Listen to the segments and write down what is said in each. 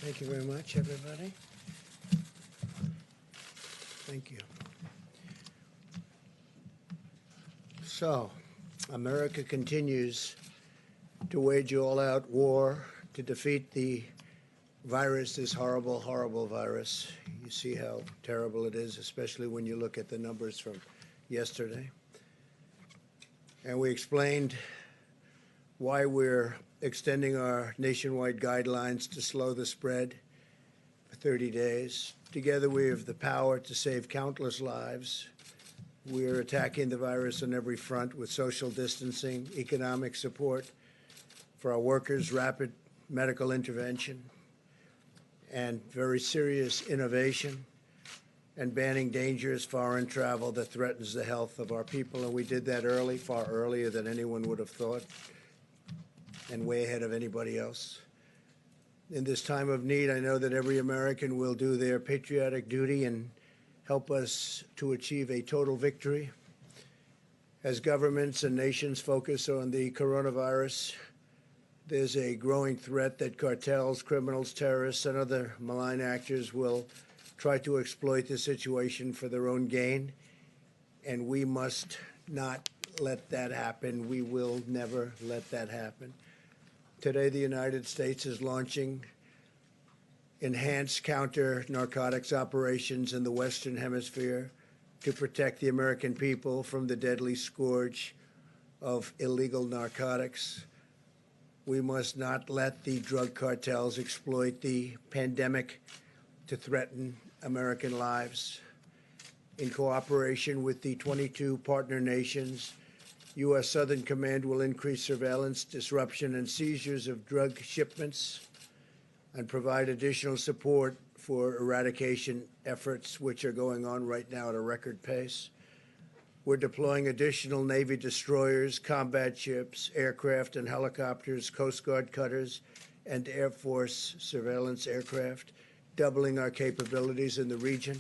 Thank you very much, everybody. Thank you. So, America continues to wage all-out war to defeat the virus, this horrible, horrible virus. You see how terrible it is, especially when you look at the numbers from yesterday. And we explained why we're extending our nationwide guidelines to slow the spread for 30 days. Together, we have the power to save countless lives. We're attacking the virus on every front with social distancing, economic support for our workers, rapid medical intervention, and very serious innovation, and banning dangerous foreign travel that threatens the health of our people. And we did that early, far earlier than anyone would have thought, and way ahead of anybody else. In this time of need, I know that every American will do their patriotic duty and help us to achieve a total victory. As governments and nations focus on the coronavirus, there's a growing threat that cartels, criminals, terrorists, and other malign actors will try to exploit the situation for their own gain, and we must not let that happen. We will never let that happen. Today, the United States is launching enhanced counter-narcotics operations in the Western Hemisphere to protect the American people from the deadly scourge of illegal narcotics. We must not let the drug cartels exploit the pandemic to threaten American lives. In cooperation with the 22 partner nations, U.S. Southern Command will increase surveillance, disruption, and seizures of drug shipments and provide additional support for eradication efforts, which are going on right now at a record pace. We're deploying additional Navy destroyers, combat ships, aircraft and helicopters, Coast Guard cutters, and Air Force surveillance aircraft, doubling our capabilities in the region.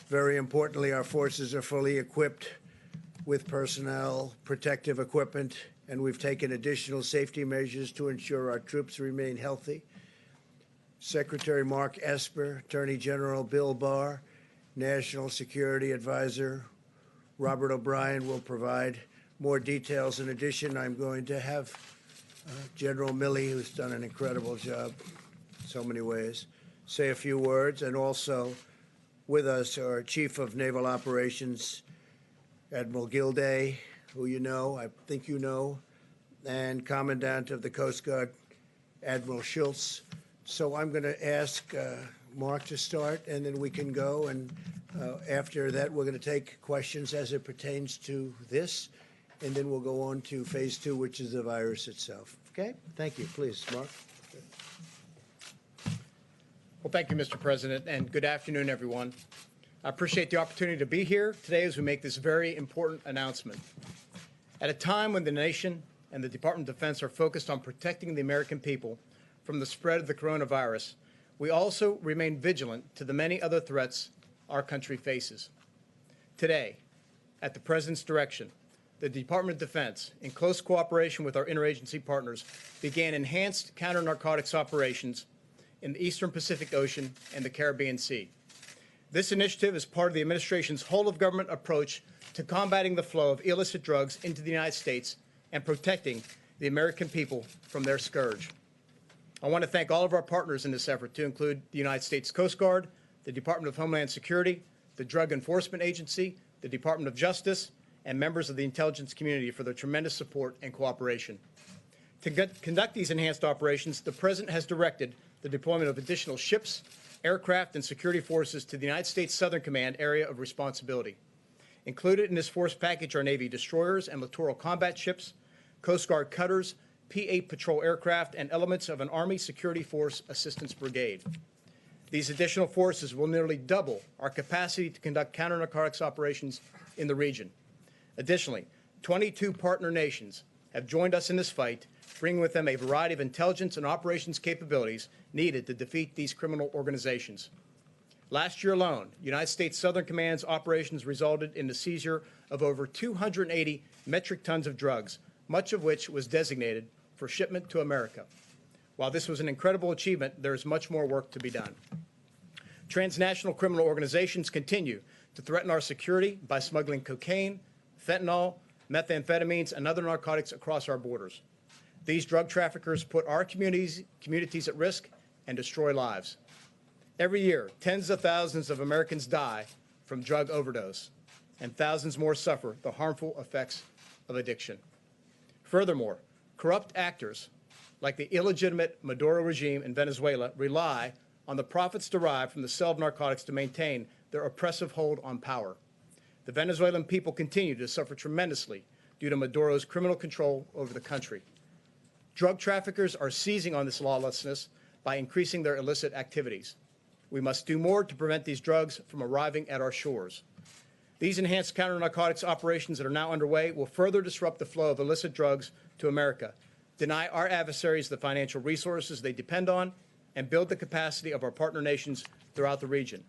Very importantly, our forces are fully equipped with personnel, protective equipment, and we've taken additional safety measures to ensure our troops remain healthy. Secretary Mark Esper, Attorney General Bill Barr, National Security Advisor Robert O'Brien will provide more details. In addition, I'm going to have General Milley, who's done an incredible job in so many ways, say a few words, and also with us, our Chief of Naval Operations, Admiral Gilday, who you know, I think you know, and Commandant of the Coast Guard, Admiral Schultz. So I'm going to ask Mark to start, and then we can go. And after that, we're going to take questions as it pertains to this, and then we'll go on to phase 2, which is the virus itself. Okay? Thank you. Please, Mark. Well, thank you, Mr. President, and good afternoon, everyone. I appreciate the opportunity to be here today as we make this very important announcement. At a time when the nation and the Department of Defense are focused on protecting the American people from the spread of the coronavirus, we also remain vigilant to the many other threats our country faces. Today, at the President's direction, the Department of Defense, in close cooperation with our interagency partners, began enhanced counter-narcotics operations in the Eastern Pacific Ocean and the Caribbean Sea. This initiative is part of the administration's whole-of-government approach to combating the flow of illicit drugs into the United States and protecting the American people from their scourge. I want to thank all of our partners in this effort, to include the United States Coast Guard, the Department of Homeland Security, the Drug Enforcement Agency, the Department of Justice, and members of the intelligence community for their tremendous support and cooperation. To conduct these enhanced operations, the President has directed the deployment of additional ships, aircraft, and security forces to the United States Southern Command area of responsibility. Included in this force package are Navy destroyers and littoral combat ships, Coast Guard cutters, P-8 patrol aircraft, and elements of an Army Security Force Assistance Brigade. These additional forces will nearly double our capacity to conduct counter-narcotics operations in the region. Additionally, 22 partner nations have joined us in this fight, bringing with them a variety of intelligence and operations capabilities needed to defeat these criminal organizations. Last year alone, United States Southern Command's operations resulted in the seizure of over 280 metric tons of drugs, much of which was designated for shipment to America. While this was an incredible achievement, there is much more work to be done. Transnational criminal organizations continue to threaten our security by smuggling cocaine, fentanyl, methamphetamines, and other narcotics across our borders. These drug traffickers put our communities at risk and destroy lives. Every year, tens of thousands of Americans die from drug overdose, and thousands more suffer the harmful effects of addiction. Furthermore, corrupt actors like the illegitimate Maduro regime in Venezuela rely on the profits derived from the sale of narcotics to maintain their oppressive hold on power. The Venezuelan people continue to suffer tremendously due to Maduro's criminal control over the country. Drug traffickers are seizing on this lawlessness by increasing their illicit activities. We must do more to prevent these drugs from arriving at our shores. These enhanced counter-narcotics operations that are now underway will further disrupt the flow of illicit drugs to America, deny our adversaries the financial resources they depend on, and build the capacity of our partner nations throughout the region.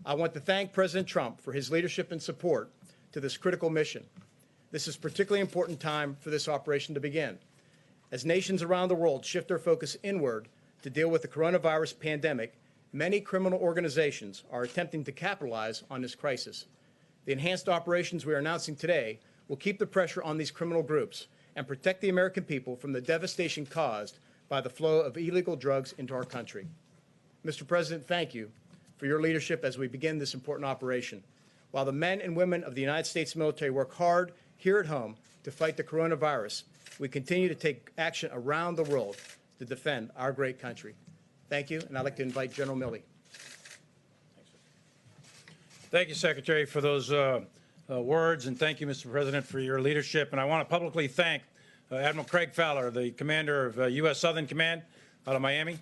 I want to thank President Trump for his leadership and support to this critical mission. This is a particularly important time for this operation to begin. As nations around the world shift their focus inward to deal with the coronavirus pandemic, many criminal organizations are attempting to capitalize on this crisis. The enhanced operations we are announcing today will keep the pressure on these criminal groups and protect the American people from the devastation caused by the flow of illegal drugs into our country. Mr. President, thank you for your leadership as we begin this important operation. While the men and women of the United States military work hard here at home to fight the coronavirus, we continue to take action around the world to defend our great country. Thank you, and I'd like to invite General Milley. Thank you, Secretary, for those words, and thank you, Mr. President, for your leadership. And I want to publicly thank Admiral Craig Fowler, the commander of U.S. Southern Command out of Miami,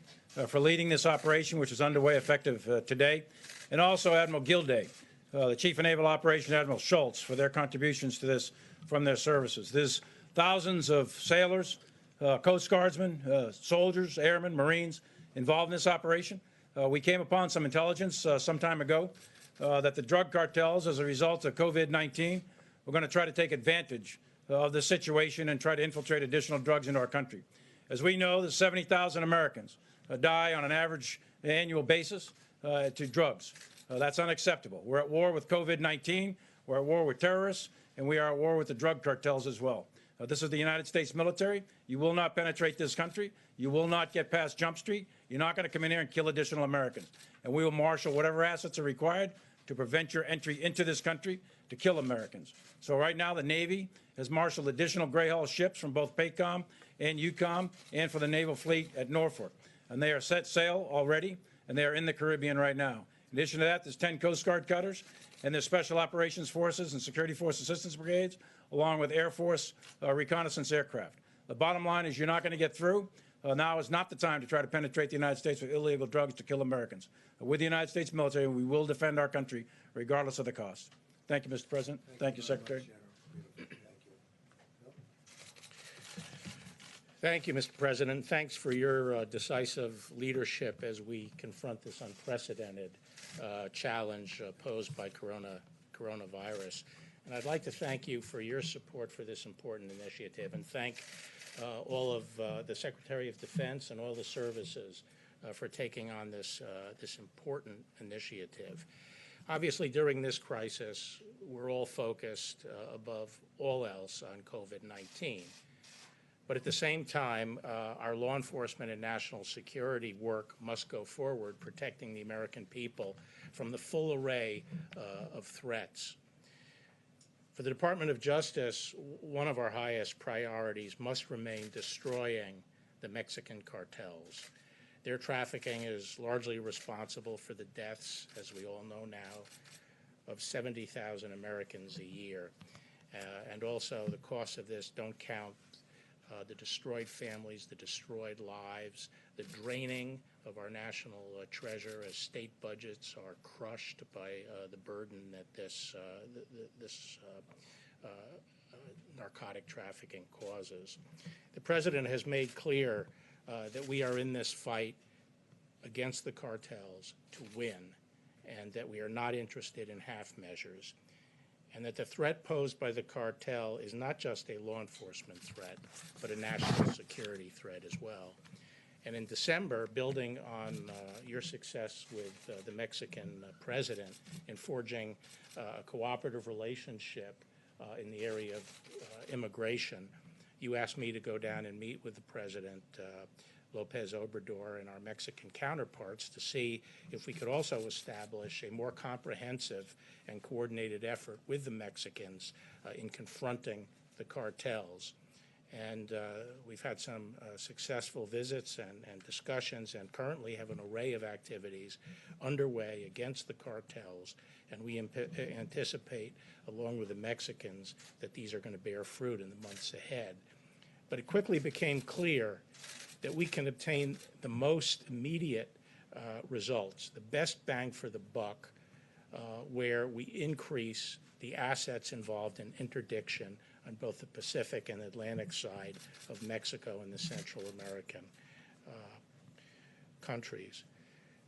for leading this operation, which is underway effective today, and also Admiral Gilday, the Chief of Naval Operations, Admiral Schultz, for their contributions to this from their services. There's thousands of sailors, Coast Guardsmen, soldiers, airmen, Marines involved in this operation. We came upon some intelligence some time ago that the drug cartels, as a result of COVID-19, were going to try to take advantage of the situation and try to infiltrate additional drugs into our country. As we know, there's 70,000 Americans die on an average annual basis to drugs. That's unacceptable. We're at war with COVID-19, we're at war with terrorists, and we are at war with the drug cartels as well. This is the United States military. You will not penetrate this country. You will not get past Jump Street. You're not going to come in here and kill additional Americans. And we will marshal whatever assets are required to prevent your entry into this country to kill Americans. So right now the Navy has marshaled additional gray hull ships from both PACOM and EUCOM and for the Naval Fleet at Norfolk. And they are set sail already, and they are in the Caribbean right now. In addition to that, there's 10 Coast Guard cutters, and there's Special Operations Forces and Security Force Assistance Brigades, along with Air Force reconnaissance aircraft. The bottom line is you're not going to get through. Now is not the time to try to penetrate the United States with illegal drugs to kill Americans. With the United States military, we will defend our country regardless of the cost. Thank you, Mr. President. Thank you, Secretary. Thank you, Mr. President. Thanks for your decisive leadership as we confront this unprecedented challenge posed by coronavirus. And I'd like to thank you for your support for this important initiative and thank all of the Secretary of Defense and all the services for taking on this important initiative. Obviously, during this crisis, we're all focused above all else on COVID-19. But at the same time, our law enforcement and national security work must go forward, protecting the American people from the full array of threats. For the Department of Justice, one of our highest priorities must remain destroying the Mexican cartels. Their trafficking is largely responsible for the deaths, as we all know now, of 70,000 Americans a year. And also the costs of this don't count the destroyed families, the destroyed lives, the draining of our national treasure as state budgets are crushed by the burden that this narcotic trafficking causes. The President has made clear that we are in this fight against the cartels to win, and that we are not interested in half measures, and that the threat posed by the cartel is not just a law enforcement threat, but a national security threat as well. And in December, building on your success with the Mexican president in forging a cooperative relationship in the area of immigration, you asked me to go down and meet with the president, Lopez Obrador, and our Mexican counterparts to see if we could also establish a more comprehensive and coordinated effort with the Mexicans in confronting the cartels. And we've had some successful visits and discussions, and currently have an array of activities underway against the cartels. And we anticipate, along with the Mexicans, that these are going to bear fruit in the months ahead. But it quickly became clear that we can obtain the most immediate results, the best bang for the buck, where we increase the assets involved in interdiction on both the Pacific and Atlantic side of Mexico and the Central American countries.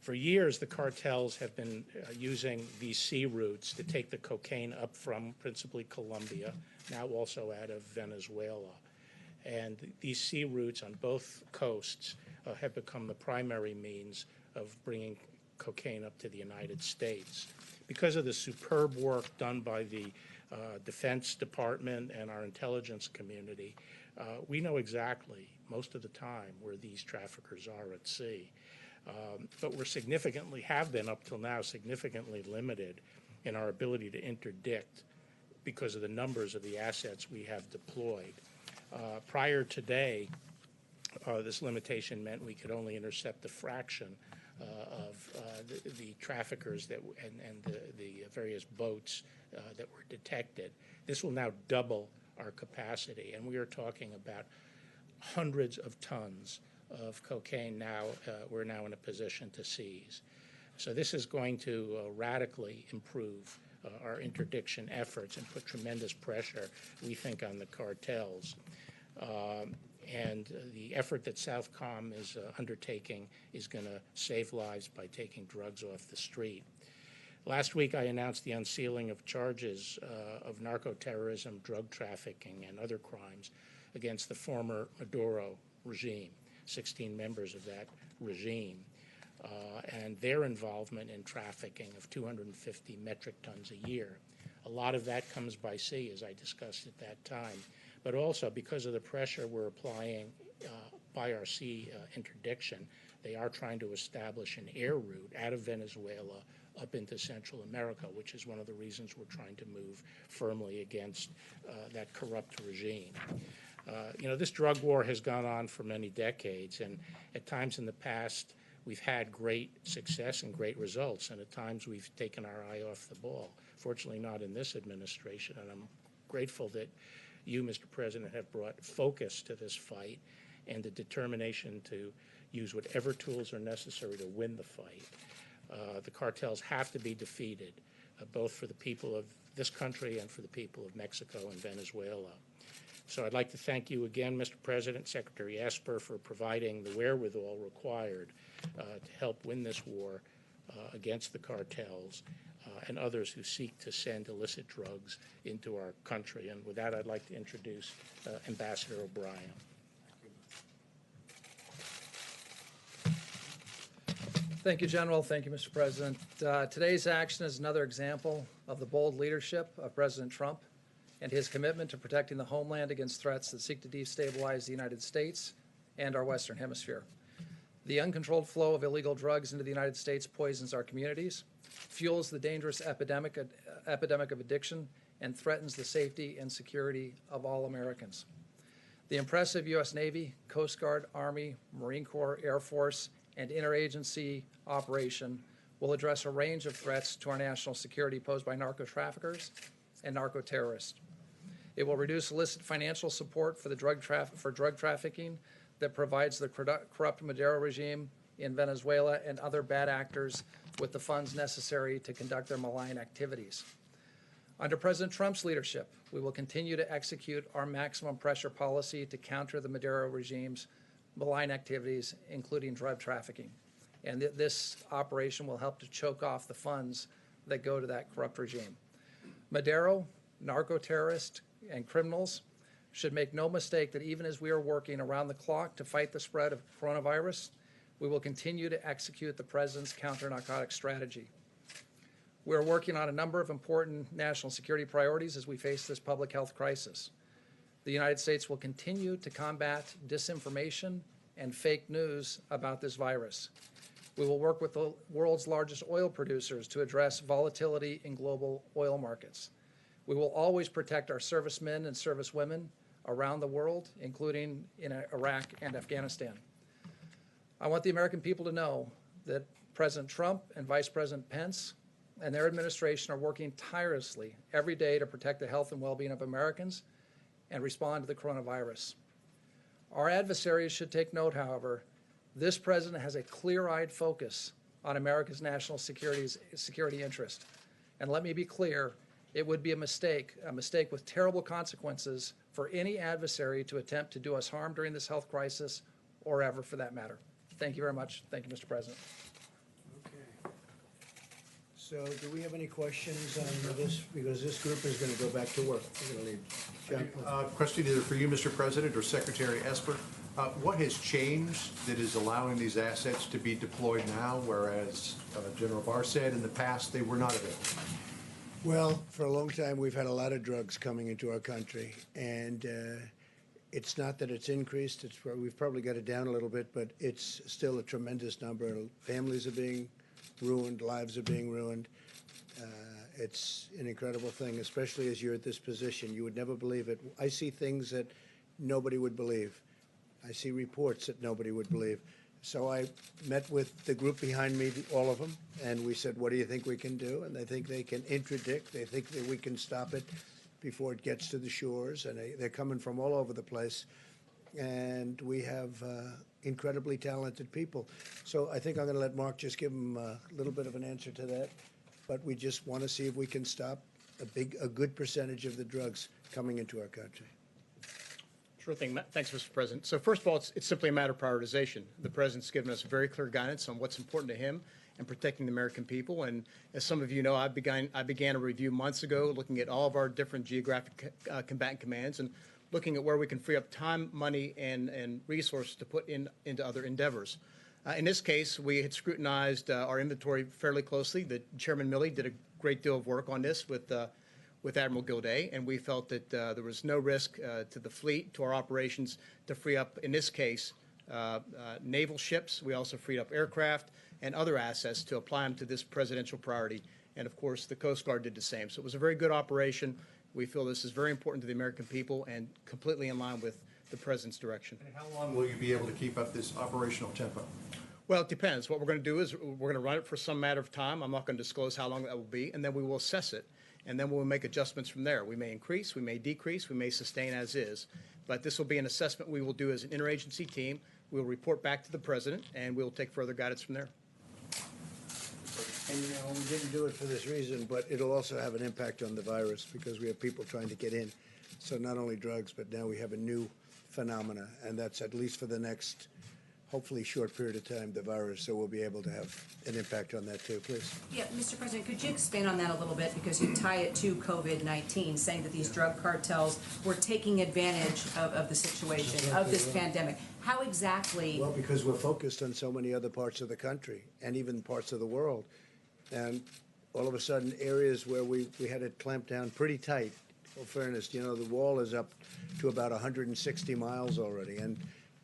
For years, the cartels have been using these sea routes to take the cocaine up from principally Colombia, now also out of Venezuela. And these sea routes on both coasts have become the primary means of bringing cocaine up to the United States. Because of the superb work done by the Defense Department and our intelligence community, we know exactly, most of the time, where these traffickers are at sea. But we're have been up till now, significantly limited in our ability to interdict because of the numbers of the assets we have deployed. Prior today, this limitation meant we could only intercept a fraction of the traffickers and the various boats that were detected. This will now double our capacity, and we are talking about hundreds of tons of cocaine now we're now in a position to seize. So this is going to radically improve our interdiction efforts and put tremendous pressure, we think, on the cartels. And the effort that Southcom is undertaking is going to save lives by taking drugs off the street. Last week, I announced the unsealing of charges of narco-terrorism, drug trafficking, and other crimes against the former Maduro regime, 16 members of that regime, and their involvement in trafficking of 250 metric tons a year. A lot of that comes by sea, as I discussed at that time, but also because of the pressure we're applying by our sea interdiction, they are trying to establish an air route out of Venezuela up into Central America, which is one of the reasons we're trying to move firmly against that corrupt regime. You know, this drug war has gone on for many decades, and at times in the past, we've had great success and great results, and at times we've taken our eye off the ball. Fortunately, not in this administration, and I'm grateful that you, Mr. President, have brought focus to this fight and the determination to use whatever tools are necessary to win the fight. The cartels have to be defeated, both for the people of this country and for the people of Mexico and Venezuela. So I'd like to thank you again, Mr. President, Secretary Esper, for providing the wherewithal required to help win this war against the cartels and others who seek to send illicit drugs into our country. And with that, I'd like to introduce Ambassador O'Brien. Thank you, General. Thank you, Mr. President. Today's action is another example of the bold leadership of President Trump and his commitment to protecting the homeland against threats that seek to destabilize the United States and our Western Hemisphere. The uncontrolled flow of illegal drugs into the United States poisons our communities, fuels the dangerous epidemic of addiction, and threatens the safety and security of all Americans. The impressive U.S. Navy, Coast Guard, Army, Marine Corps, Air Force, and interagency operation will address a range of threats to our national security posed by narco-traffickers and narco-terrorists. It will reduce illicit financial support for drug trafficking that provides the corrupt Maduro regime in Venezuela and other bad actors with the funds necessary to conduct their malign activities. Under President Trump's leadership, we will continue to execute our maximum pressure policy to counter the Maduro regime's malign activities, including drug trafficking. And this operation will help to choke off the funds that go to that corrupt regime. Maduro, narco-terrorists, and criminals should make no mistake that even as we are working around the clock to fight the spread of coronavirus, we will continue to execute the President's counter-narcotics strategy. We are working on a number of important national security priorities as we face this public health crisis. The United States will continue to combat disinformation and fake news about this virus. We will work with the world's largest oil producers to address volatility in global oil markets. We will always protect our servicemen and servicewomen around the world, including in Iraq and Afghanistan. I want the American people to know that President Trump and Vice President Pence and their administration are working tirelessly every day to protect the health and well-being of Americans and respond to the coronavirus. Our adversaries should take note, however, this president has a clear-eyed focus on America's national security interest. And let me be clear, it would be a mistake with terrible consequences for any adversary to attempt to do us harm during this health crisis or ever for that matter. Thank you very much. Thank you, Mr. President. Okay. So do we have any questions on this? Because this group is going to go back to work. We're going to leave. John? Question either for you, Mr. President, or Secretary Esper. What has changed that is allowing these assets to be deployed now, whereas General Barr said in the past they were not available? Well, for a long time, we've had a lot of drugs coming into our country, and it's not that it's increased. We've probably got it down a little bit, but it's still a tremendous number. Families are being ruined, lives are being ruined. It's an incredible thing, especially as you're at this position. You would never believe it. I see things that nobody would believe. I see reports that nobody would believe. So I met with the group behind me, all of them, and we said, what do you think we can do? And they think they can interdict. They think that we can stop it before it gets to the shores. And they're coming from all over the place. And we have incredibly talented people. So I think I'm going to let Mark just give them a little bit of an answer to that. But we just want to see if we can stop a good percentage of the drugs coming into our country. Sure thing. Thanks, Mr. President. So first of all, it's simply a matter of prioritization. The President's given us very clear guidance on what's important to him and protecting the American people. And as some of you know, I began a review months ago looking at all of our different geographic combatant commands and looking at where we can free up time, money, and resources to put into other endeavors. In this case, we had scrutinized our inventory fairly closely. Chairman Milley did a great deal of work on this with Admiral Gilday, and we felt that there was no risk to the fleet, to our operations, to free up, in this case, naval ships. We also freed up aircraft and other assets to apply them to this presidential priority. And, of course, the Coast Guard did the same. So it was a very good operation. We feel this is very important to the American people and completely in line with the President's direction. And how long will you be able to keep up this operational tempo? Well, it depends. What we're going to do is we're going to run it for some matter of time. I'm not going to disclose how long that will be, and then we will assess it. And then we'll make adjustments from there. We may increase, we may decrease, we may sustain as is. But this will be an assessment we will do as an interagency team. We'll report back to the President, and we'll take further guidance from there. And, you know, we didn't do it for this reason, but it'll also have an impact on the virus because we have people trying to get in. So not only drugs, but now we have a new phenomena, and that's at least for the next, hopefully, short period of time, the virus. So we'll be able to have an impact on that too, please. Yeah, Mr. President, could you expand on that a little bit because you tie it to COVID-19, saying that these drug cartels were taking advantage of the situation, of this pandemic. How exactly? Well, because we're focused on so many other parts of the country and even parts of the world. And all of a sudden, areas where we had it clamped down pretty tight. In fairness, you know, the wall is up to about 160 miles already. And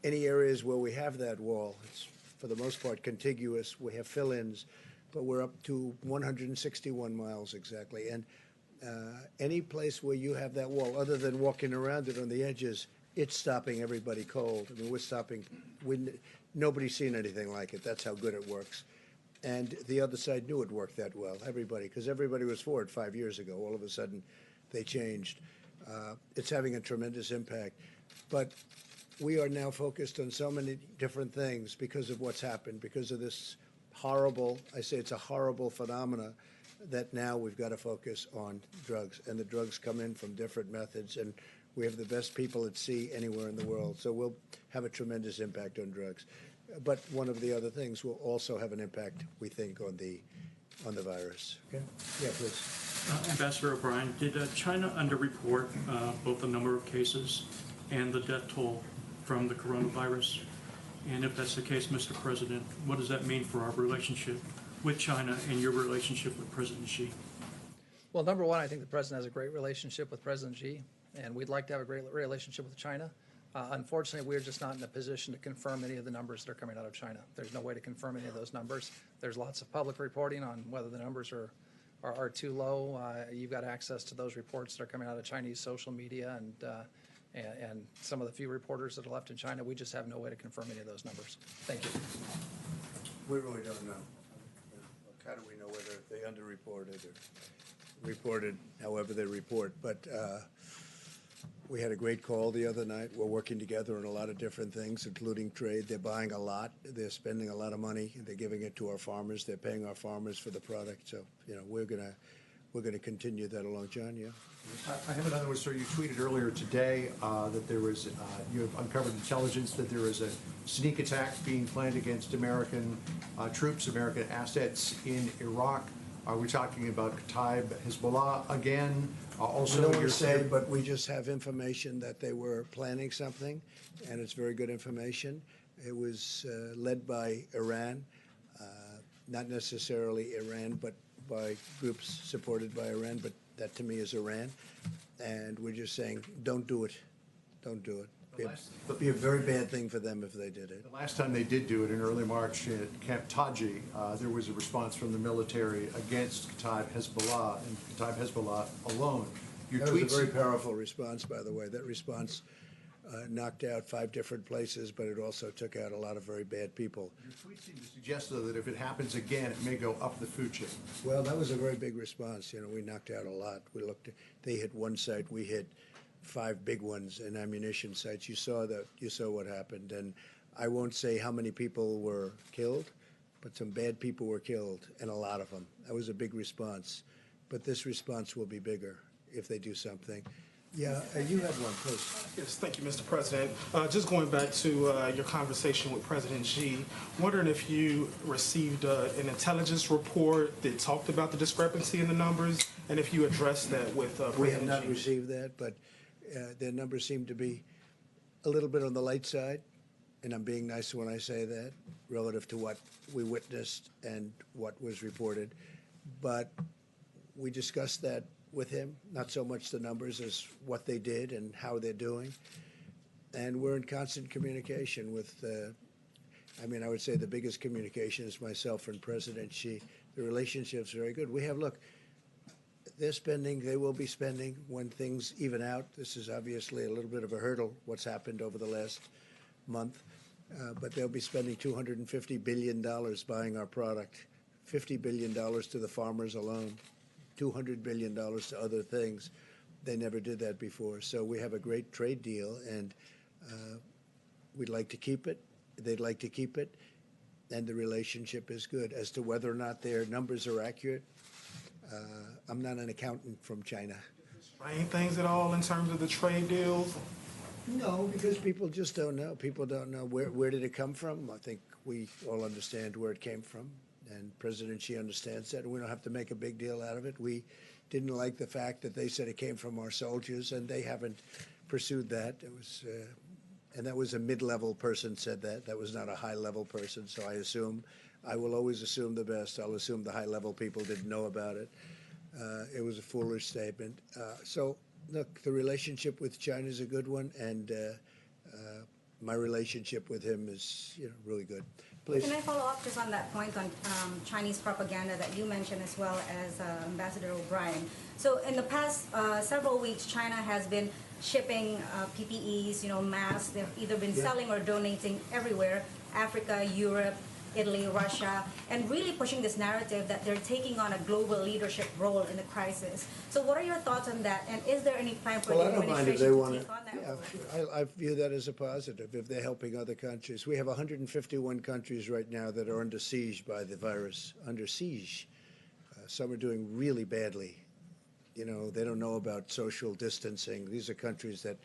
any areas where we have that wall, it's for the most part contiguous. We have fill-ins, but we're up to 161 miles exactly. And any place where you have that wall, other than walking around it on the edges, it's stopping everybody cold. I mean, we're stopping. Nobody's seen anything like it. That's how good it works. And the other side knew it worked that well, everybody, because everybody was for it 5 years ago. All of a sudden, they changed. It's having a tremendous impact. But we are now focused on so many different things because of what's happened, because of this horrible, I say it's a horrible phenomena, that now we've got to focus on drugs. And the drugs come in from different methods, and we have the best people at sea anywhere in the world. So we'll have a tremendous impact on drugs. But one of the other things will also have an impact, we think, on the on the virus. Okay? Yeah, please. Ambassador O'Brien, did China underreport both the number of cases and the death toll from the coronavirus? And if that's the case, Mr. President, what does that mean for our relationship with China and your relationship with President Xi? Well, number one, I think the president has a great relationship with President Xi, and we'd like to have a great relationship with China. Unfortunately, we're just not in a position to confirm any of the numbers that are coming out of China. There's no way to confirm any of those numbers. There's lots of public reporting on whether the numbers are too low. You've got access to those reports that are coming out of Chinese social media and some of the few reporters that are left in China. We just have no way to confirm any of those numbers. Thank you. We really don't know. How do we know whether they underreported or reported however they report? But we had a great call the other night. We're working together on a lot of different things, including trade. They're buying a lot. They're spending a lot of money. They're giving it to our farmers. They're paying our farmers for the product. So, you know, we're gonna continue that along. John, yeah? I have another one, sir. You tweeted earlier today that there was, you have uncovered intelligence that there was a sneak attack being planned against American troops, American assets in Iraq. Are we talking about Kataib Hezbollah again? Also, No you're one saying, said, but we just have information that they were planning something, and it's very good information. It was led by Iran, not necessarily Iran, but by groups supported by Iran, but that to me is Iran. And we're just saying, don't do it. Don't do it. It'd be a very bad thing for them if they did it. the last time they did do it in early March at Camp Taji, there was a response from the military against Kataib Hezbollah and Kataib Hezbollah alone. Your That was a tweets, very powerful response, by the way. That response knocked out 5 different places, but it also took out a lot of very bad people. your tweets seem to suggest, though, that if it happens again, it may go up the food chain. Well, that was a very big response. You know, we knocked out a lot. They hit one site, we hit 5 big ones in ammunition sites. You saw what happened. And I won't say how many people were killed, but some bad people were killed, and a lot of them. That was a big response. But this response will be bigger if they do something. Yeah, you have one, please. Yes, thank you, Mr. President. Just going back to your conversation with President Xi, wondering if you received an intelligence report that talked about the discrepancy in the numbers, and if you addressed that with President Xi. We have not received that, but their numbers seem to be a little bit on the light side, and I'm being nice when I say that, relative to what we witnessed and what was reported. But we discussed that with him, not so much the numbers as what they did and how they're doing. And we're in constant communication with, I would say the biggest communication is myself and President Xi. The relationship's very good. Look, they're spending, they will be spending when things even out. This is obviously a little bit of a hurdle, what's happened over the last month. But they'll be spending $250 billion buying our product, $50 billion to the farmers alone, $200 billion to other things. They never did that before. So we have a great trade deal, and we'd like to keep it. They'd like to keep it, and the relationship is good. As to whether or not their numbers are accurate, I'm not an accountant from China. Strain things at all in terms of the trade deals? No, because people just don't know. People don't know where did it come from. I think we all understand where it came from, and President Xi understands that, and we don't have to make a big deal out of it. We didn't like the fact that they said it came from our soldiers, and they haven't pursued that. It was, and that was a mid-level person said that. That was not a high-level person, so I will always assume the best. I'll assume the high-level people didn't know about it. It was a foolish statement. So, look, the relationship with China is a good one, and my relationship with him is, really good. Please. Can I follow up just on that point on Chinese propaganda that you mentioned, as well as Ambassador O'Brien? So in the past several weeks, China has been shipping PPEs, masks. They've either been selling or donating everywhere, Africa, Europe, Italy, Russia, and really pushing this narrative that they're taking on a global leadership role in the crisis. So what are your thoughts on that? And is there any plan for Well, the I don't mind administration if they to want take on that role? to. I view that as a positive if they're helping other countries. We have 151 countries right now that are under siege by the virus. Under siege. Some are doing really badly. They don't know about social distancing. These are countries that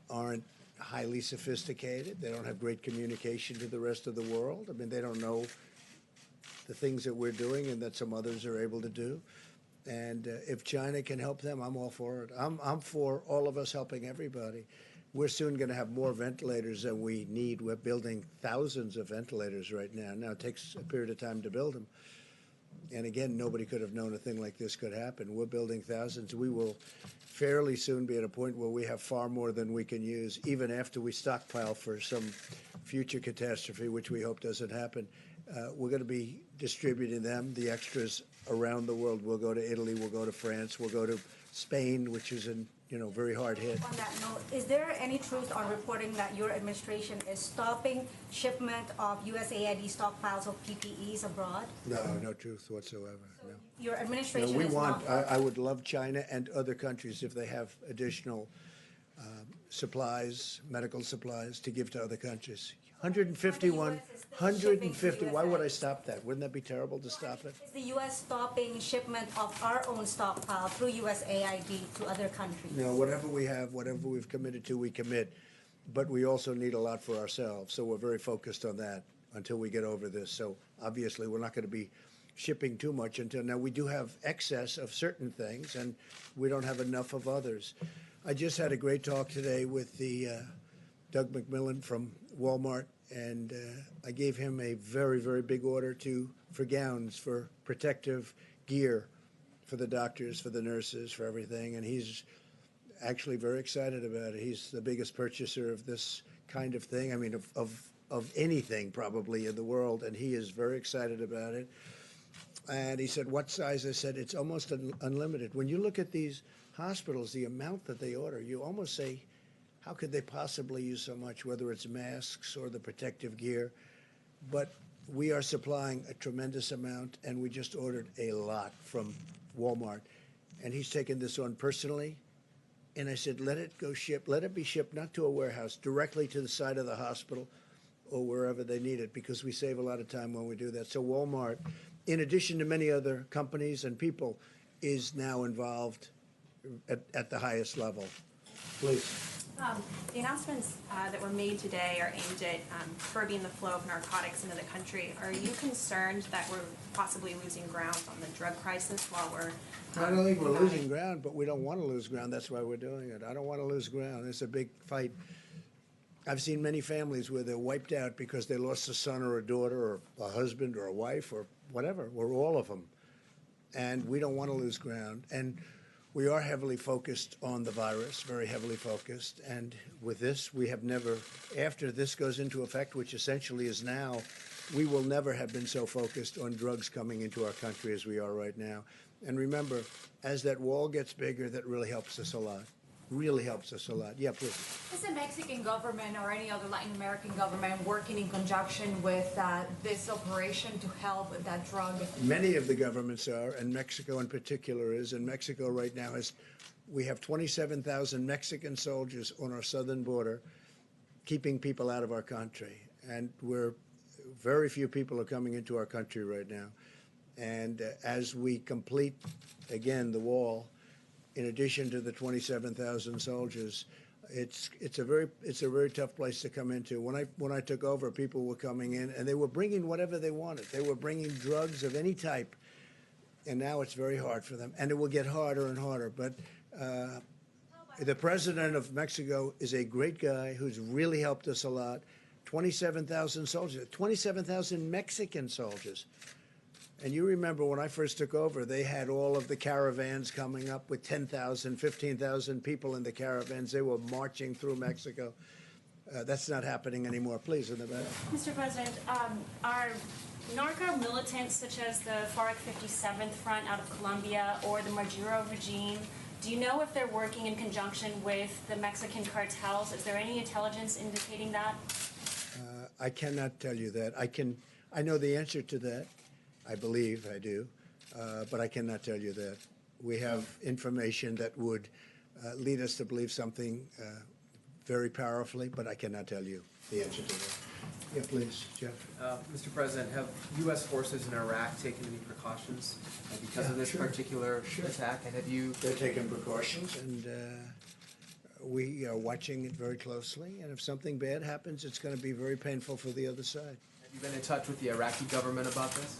aren't highly sophisticated. They don't have great communication to the rest of the world. They don't know the things that we're doing and that some others are able to do. And if China can help them, I'm all for it. I'm for all of us helping everybody. We're soon going to have more ventilators than we need. We're building thousands of ventilators right now. Now, it takes a period of time to build them. And again, nobody could have known a thing like this could happen. We're building thousands. We will fairly soon be at a point where we have far more than we can use, even after we stockpile for some future catastrophe, which we hope doesn't happen. We're going to be distributing them, the extras, around the world. We'll go to Italy, we'll go to France, we'll go to Spain, which is in very hard hit. On that note, is there any truth on reporting that your administration is stopping shipment of USAID stockpiles of PPEs abroad? No truth whatsoever. No. Your No, administration we is want. not. I would love China and other countries if they have additional supplies, medical supplies, to give to other countries. 150. Why would I stop that? Wouldn't that be terrible to stop it? Is the U.S. stopping shipment of our own stockpile through USAID to other countries? No, whatever we have, whatever we've committed to, we commit. But we also need a lot for ourselves, so we're very focused on that until we get over this. So obviously, we're not going to be shipping too much until now. We do have excess of certain things, and we don't have enough of others. I just had a great talk today with the Doug McMillan from Walmart, and I gave him a very, very big order for gowns, for protective gear, for the doctors, for the nurses, for everything, and he's actually very excited about it. He's the biggest purchaser of this kind of thing, I mean, of anything probably in the world, and he is very excited about it. And he said, what size? I said, it's almost unlimited. When you look at these hospitals, the amount that they order, you almost say, how could they possibly use so much, whether it's masks or the protective gear? But we are supplying a tremendous amount, and we just ordered a lot from Walmart. And he's taken this on personally. And I said, let it go ship. Let it be shipped not to a warehouse, directly to the side of the hospital or wherever they need it, because we save a lot of time when we do that. So Walmart, in addition to many other companies and people, is now involved at the highest level. Please. The announcements that were made today are aimed at curbing the flow of narcotics into the country. Are you concerned that we're possibly losing ground on the drug crisis while we're... I don't think we're losing ground, but we don't want to lose ground. That's why we're doing it. I don't want to lose ground. It's a big fight. I've seen many families where they're wiped out because they lost a son or a daughter or a husband or a wife or whatever. We're all of them. And we don't want to lose ground. And we are heavily focused on the virus, very heavily focused. And with this, we have never, after this goes into effect, which essentially is now, we will never have been so focused on drugs coming into our country as we are right now. And remember, as that wall gets bigger, that really helps us a lot. Really helps us a lot. Yeah, please. Is the Mexican government or any other Latin American government working in conjunction with this operation to help that drug? Many of the governments are, and Mexico in particular is. And Mexico right now we have 27,000 Mexican soldiers on our southern border, keeping people out of our country. And very few people are coming into our country right now. And as we complete, again, the wall, in addition to the 27,000 soldiers, it's a very tough place to come into. When I took over, people were coming in and they were bringing whatever they wanted. They were bringing drugs of any type, and now it's very hard for them, and it will get harder and harder. But the president of Mexico is a great guy who's really helped us a lot. 27,000 soldiers, 27,000 Mexican soldiers. And you remember when I first took over, they had all of the caravans coming up with 10,000, 15,000 people in the caravans. They were marching through Mexico. That's not happening anymore. Please, in the back. Mr. President, are narco militants such as the FARC 57th Front out of Colombia or the Maduro regime, do you know if they're working in conjunction with the Mexican cartels? Is there any intelligence indicating that? I cannot tell you that. I know the answer to that. I believe I do, but I cannot tell you that. We have information that would lead us to believe something very powerfully, but I cannot tell you the answer to that. Yeah, please, Jeff. Mr. President, have U.S. forces in Iraq taken any precautions because of this particular attack? And have you... They're taking precautions, and we are watching it very closely. And if something bad happens, it's going to be very painful for the other side. Have you been in touch with the Iraqi government about this?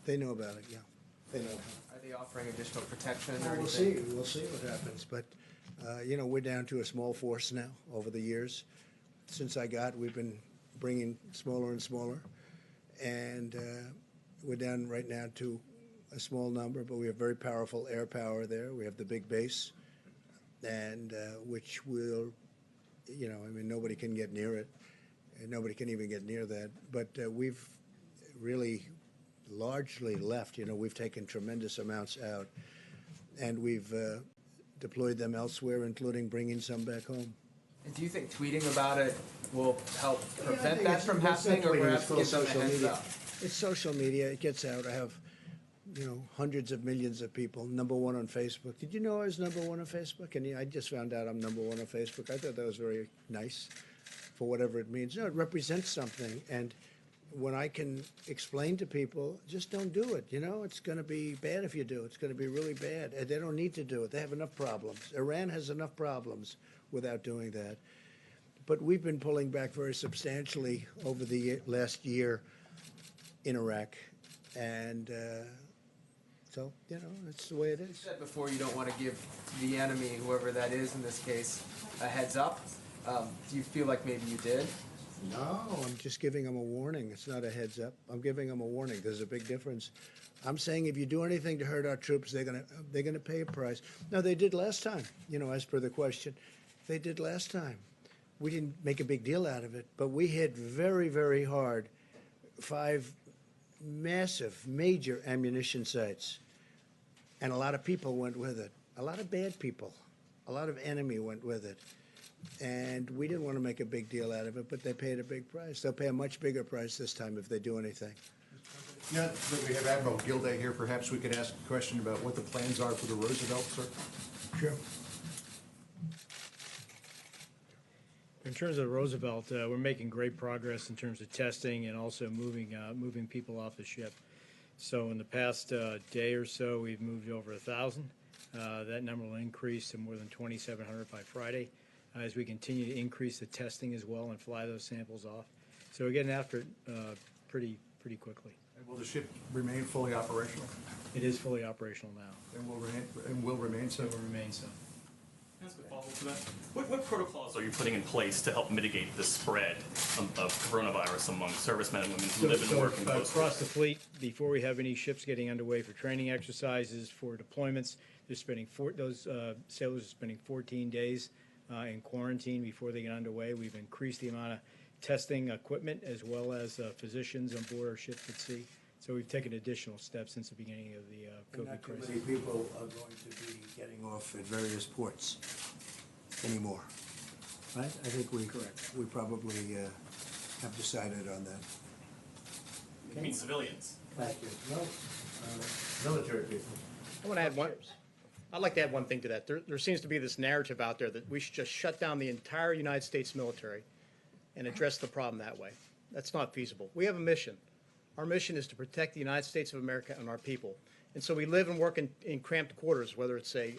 They know about it, yeah. They know. Are they offering additional protection or Well, anything? we'll see what happens, but, you know, we're down to a small force now over the years. Since I got, we've been bringing smaller and smaller, and we're down right now to a small number, but we have very powerful air power there. We have the big base, and which will, you know, I mean, nobody can get near it, and nobody can even get near that. But we've really largely left. You know, we've taken tremendous amounts out, and we've deployed them elsewhere, including bringing some back home. And do you think tweeting about it will help I prevent think that from happening, or perhaps give them a heads media. up? It's social media. It gets out. I have, you know, hundreds of millions of people. #1 on Facebook. Did you know I was #1 on Facebook? And I just found out I'm #1 on Facebook. I thought that was very nice, for whatever it means. No, it represents something. And when I can explain to people, just don't do it. You know, it's going to be bad if you do. It's going to be really bad. And they don't need to do it. They have enough problems. Iran has enough problems without doing that. But we've been pulling back very substantially over the last year in Iraq. And so, you know, that's the way it You is. said before you don't want to give the enemy, whoever that is in this case, a heads up. Do you feel like maybe you did? No, I'm just giving them a warning. It's not a heads up. I'm giving them a warning. There's a big difference. I'm saying if you do anything to hurt our troops, they're gonna pay a price. No, they did last time. You know, as per the question, they did last time. We didn't make a big deal out of it, but we hit very, very hard 5 massive, major ammunition sites, and a lot of people went with it. A lot of bad people, a lot of enemy went with it. And we didn't want to make a big deal out of it, but they paid a big price. They'll pay a much bigger price this time if they do anything. Now that we have Admiral Gilday here, perhaps we could ask a question about what the plans are for the Roosevelt, sir? Sure. In terms of Roosevelt, we're making great progress in terms of testing and also moving people off the ship. So in the past day or so, we've moved over 1,000. That number will increase to more than 2,700 by Friday as we continue to increase the testing as well and fly those samples off. So we're getting after it pretty quickly. And will the ship remain fully operational? It is fully operational now. And will remain so? It will remain so. Can I ask a follow-up to that? What protocols are you putting in place to help mitigate the spread of coronavirus among servicemen and women who live and work in close Across the fleet, before we have any ships getting underway for training exercises, for deployments, they're spending those sailors are spending 14 days in quarantine before they get underway. We've increased the amount of testing equipment as well as physicians on board our ships at sea. So we've taken additional steps since the beginning of the COVID Not too crisis. many people are going to be getting off at various ports anymore, right? I think we probably have decided on that. You mean civilians? Thank you. No, military people. I want to add one. I'd like to add one thing to that. There seems to be this narrative out there that we should just shut down the entire United States military and address the problem that way. That's not feasible. We have a mission. Our mission is to protect the United States of America and our people. And so we live and work in cramped quarters, whether it's an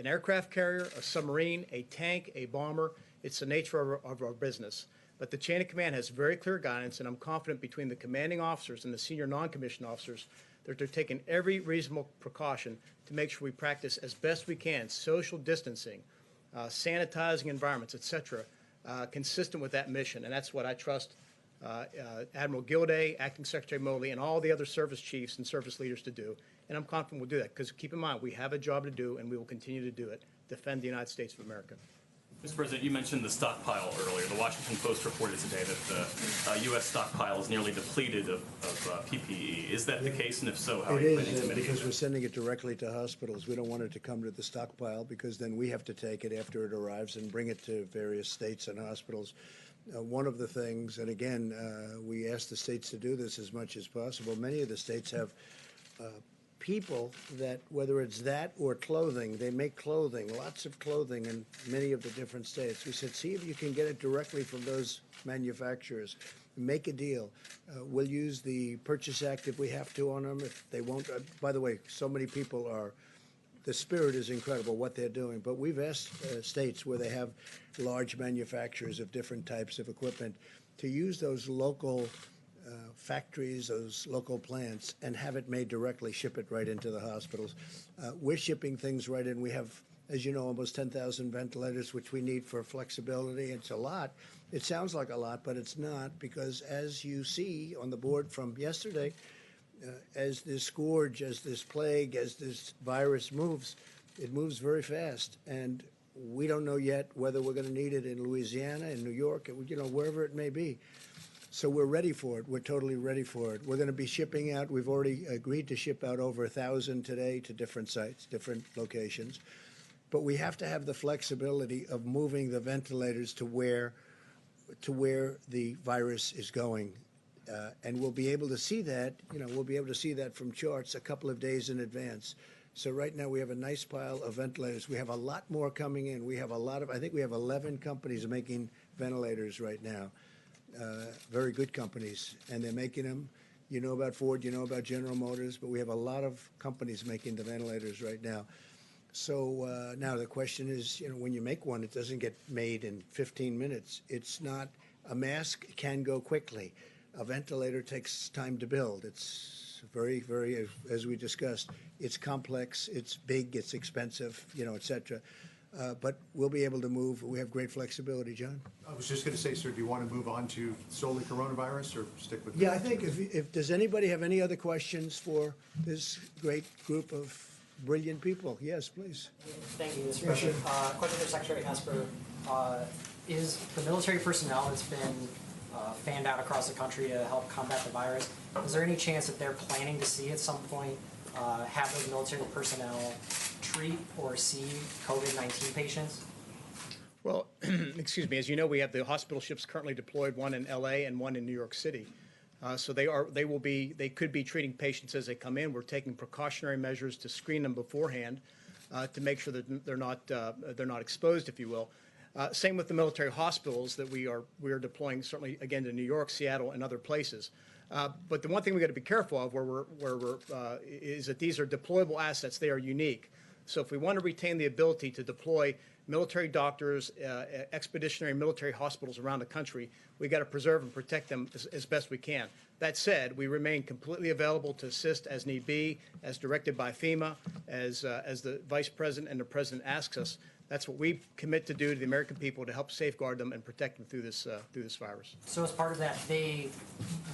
aircraft carrier, a submarine, a tank, a bomber. It's the nature of our business. But the chain of command has very clear guidance, and I'm confident between the commanding officers and the senior non-commissioned officers that they're taking every reasonable precaution to make sure we practice as best we can social distancing, sanitizing environments, et cetera, consistent with that mission. And that's what I trust Admiral Gilday, Acting Secretary Mobley, and all the other service chiefs and service leaders to do. And I'm confident we'll do that, because keep in mind, we have a job to do, and we will continue to do it, defend the United States of America. Mr. President, you mentioned the stockpile earlier. The Washington Post reported today that the U.S. stockpile is nearly depleted of PPE. Is that the case? And if so, how are you planning to mitigate because that? we're sending it directly to hospitals. We don't want it to come to the stockpile, because then we have to take it after it arrives and bring it to various states and hospitals. One of the things, and again, we ask the states to do this as much as possible. Many of the states have people that, whether it's that or clothing, they make clothing, lots of clothing in many of the different states. We said, see if you can get it directly from those manufacturers. Make a deal. We'll use the Purchase Act if we have to on them. If they won't, by the way, so many people are, the spirit is incredible what they're doing. But we've asked states where they have large manufacturers of different types of equipment to use those local factories, those local plants, and have it made directly, ship it right into the hospitals. We're shipping things right in. We have, as you know, almost 10,000 ventilators, which we need for flexibility. It's a lot. It sounds like a lot, but it's not, because as you see on the board from yesterday, as this scourge, as this plague, as this virus moves, it moves very fast. And we don't know yet whether we're going to need it in Louisiana, in New York, wherever it may be. So we're ready for it. We're totally ready for it. We're going to be shipping out. We've already agreed to ship out over 1,000 today to different sites, different locations. But we have to have the flexibility of moving the ventilators to where the virus is going. And we'll be able to see that, we'll be able to see that from charts a couple of days in advance. So right now we have a nice pile of ventilators. We have a lot more coming in. We have I think we have 11 companies making ventilators right now. Very good companies, and they're making them. You know about Ford, you know about General Motors, but we have a lot of companies making the ventilators right now. So now the question is, when you make one, it doesn't get made in 15 minutes. It's not, a mask can go quickly. A ventilator takes time to build. It's very, very, as we discussed, it's complex, it's big, it's expensive, et cetera. But we'll be able to move. We have great flexibility. John? I was just going to say, sir, do you want to move on to solely coronavirus or stick with? Yeah, I think if does anybody have any other questions for this great group of brilliant people? Yes, please. Thank you, Mr. President. Question for Secretary Esper. Is the military personnel that's been fanned out across the country to help combat the virus, is there any chance that they're planning to see at some point have those military personnel treat or see COVID-19 patients? Well, excuse me. As you know, we have the hospital ships currently deployed, one in LA and one in New York City. So they could be treating patients as they come in. We're taking precautionary measures to screen them beforehand to make sure that they're not exposed, if you will. Same with the military hospitals that we are deploying, certainly again to New York, Seattle, and other places. But the one thing we got to be careful of is that these are deployable assets. They are unique. So if we want to retain the ability to deploy military doctors, expeditionary military hospitals around the country, we got to preserve and protect them as best we can. That said, we remain completely available to assist as need be, as directed by FEMA, as the Vice President and the President asks us. That's what we commit to do to the American people to help safeguard them and protect them through this virus. So as part of that,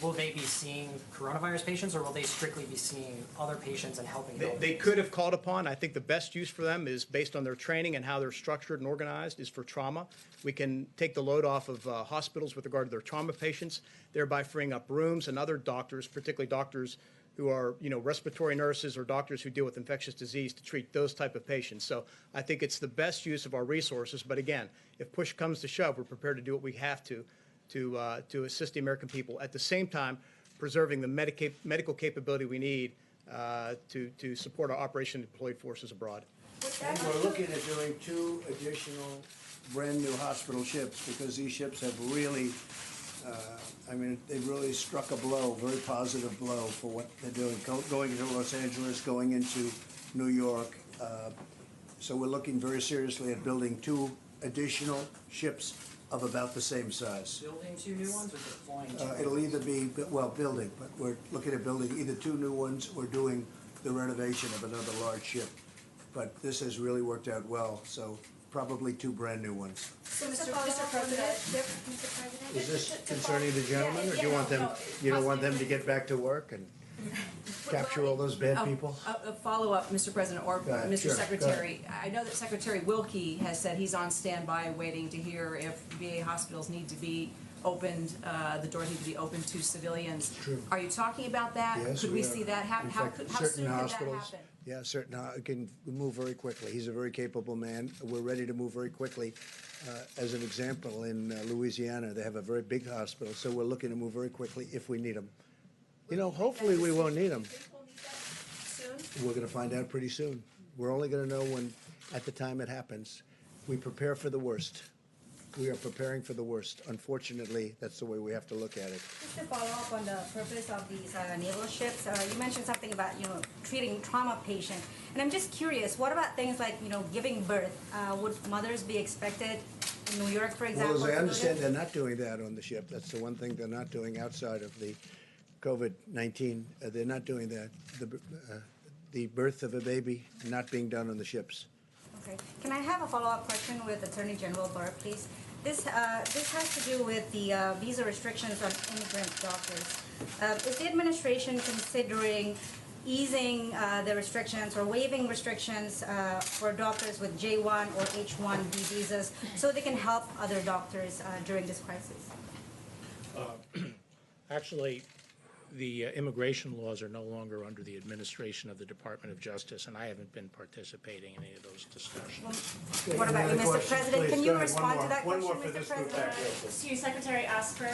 will they be seeing coronavirus patients, or will they strictly be seeing other patients and helping them? They could have called upon. I think the best use for them is based on their training and how they're structured and organized is for trauma. We can take the load off of hospitals with regard to their trauma patients, thereby freeing up rooms and other doctors, particularly doctors who are, respiratory nurses or doctors who deal with infectious disease, to treat those type of patients. So I think it's the best use of our resources. But again, if push comes to shove, we're prepared to do what we have to assist the American people. At the same time, preserving the medical capability we need to support our operation deployed forces abroad. We're looking at doing 2 additional brand new hospital ships, because these ships have really, they've really struck a blow, very positive blow for what they're doing, going into Los Angeles, going into New York. So we're looking very seriously at building 2 additional ships of about the same size. Building 2 new ones or deploying 2? It'll either be, building, but we're looking at building either 2 new ones or doing the renovation of another large ship. But this has really worked out well, so probably 2 brand new ones. So, Mr. President, Is this concerning the gentleman, or do you want them, you don't want them to get back to work and capture all those bad people? A follow-up, Mr. President, or ahead, Mr. sure, Secretary. I know that Secretary Wilkie has said he's on standby waiting to hear if VA hospitals need to be opened, the doors need to be opened to civilians. True. Are you talking about that? Yes, Could we see that happen? How soon could that happen? Yeah, can move very quickly. He's a very capable man. We're ready to move very quickly. As an example, in Louisiana, they have a very big hospital, so we're looking to move very quickly if we need them. Hopefully we won't need them. We're going to find out pretty soon. We're only going to know when, at the time it happens. We prepare for the worst. We are preparing for the worst. Unfortunately, that's the way we have to look at it. Just to follow up on the purpose of these naval ships, you mentioned something about, treating trauma patients. And I'm just curious, what about things like, giving birth? Would mothers be expected In New York, for Well, example. as I included? understand, they're not doing that on the ship. That's the one thing they're not doing outside of the COVID-19. They're not doing that. The birth of a baby not being done on the ships. Okay. Can I have a follow-up question with Attorney General Barr, please? This has to do with the visa restrictions on immigrant doctors. Is the administration considering easing the restrictions or waiving restrictions for doctors with J1 or H1B visas so they can help other doctors during this crisis? Actually, the immigration laws are no longer under the administration of the Department of Justice, and I haven't been participating in any of those discussions. What about you, Mr. President? Can you respond to that One question, more for Mr. this group President? back here. To Secretary Esper,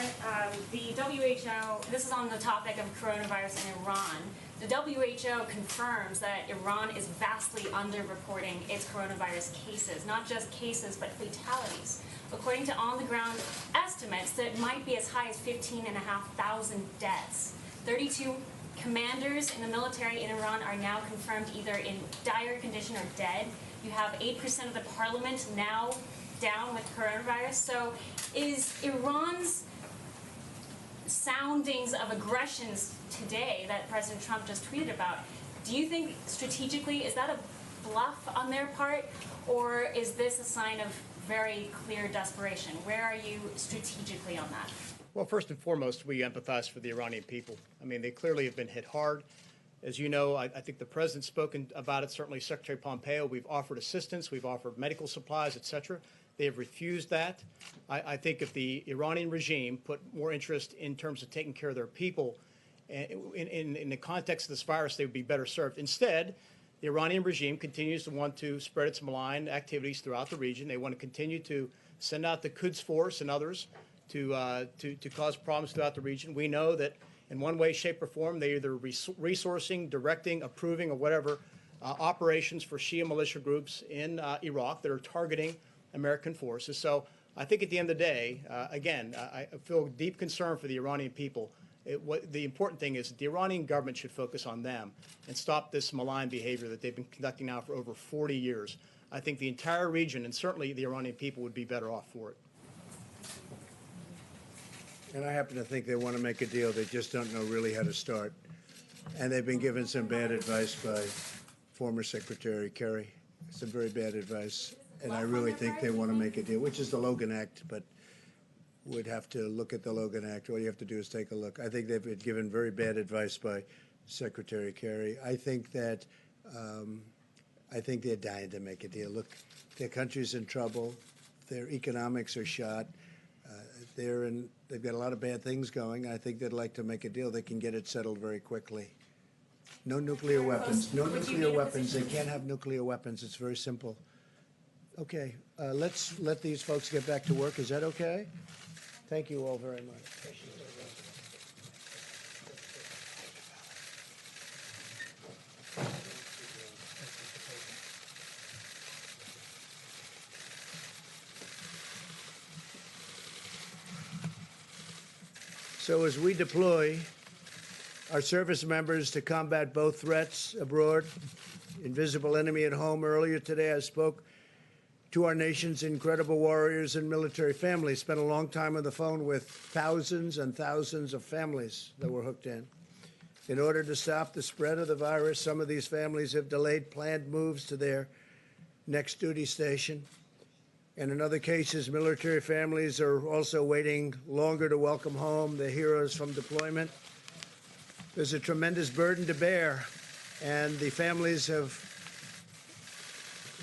the WHO, this is on the topic of coronavirus in Iran. The WHO confirms that Iran is vastly underreporting its coronavirus cases, not just cases, but fatalities. According to on-the-ground estimates, that might be as high as 15,500 deaths. 32 commanders in the military in Iran are now confirmed either in dire condition or dead. You have 8% of the parliament now down with coronavirus. So is Iran's soundings of aggressions today that President Trump just tweeted about, do you think strategically, is that a bluff on their part, or is this a sign of very clear desperation? Where are you strategically on that? Well, first and foremost, we empathize for the Iranian people. I mean, they clearly have been hit hard. As you know, I think the president's spoken about it, certainly Secretary Pompeo. We've offered assistance, we've offered medical supplies, et cetera. They have refused that. I think if the Iranian regime put more interest in terms of taking care of their people in the context of this virus, they would be better served. Instead, the Iranian regime continues to want to spread its malign activities throughout the region. They want to continue to send out the Quds Force and others to cause problems throughout the region. We know that in one way, shape, or form, they're either resourcing, directing, approving, or whatever operations for Shia militia groups in Iraq that are targeting American forces. So I think at the end of the day, again, I feel deep concern for the Iranian people. The important thing is the Iranian government should focus on them and stop this malign behavior that they've been conducting now for over 40 years. I think the entire region, and certainly the Iranian people, would be better off for it. And I happen to think they want to make a deal. They just don't know really how to start. And they've been given some bad advice by former Secretary Kerry, some very bad advice. And I really think they want to make a deal, which is the Logan Act, but we'd have to look at the Logan Act. All you have to do is take a look. I think they've been given very bad advice by Secretary Kerry. I think that they're dying to make a deal. Look, their country's in trouble. Their economics are shot. They've got a lot of bad things going. I think they'd like to make a deal. They can get it settled very quickly. No nuclear weapons. No nuclear weapons. They can't have nuclear weapons. It's very simple. Okay, let's let these folks get back to work. Is that okay? Thank you all very much. So as we deploy our service members to combat both threats abroad, invisible enemy at home, earlier today I spoke to our nation's incredible warriors and military families. Spent a long time on the phone with thousands and thousands of families that were hooked in. In order to stop the spread of the virus, some of these families have delayed planned moves to their next duty station. And in other cases, military families are also waiting longer to welcome home their heroes from deployment. There's a tremendous burden to bear, and the families have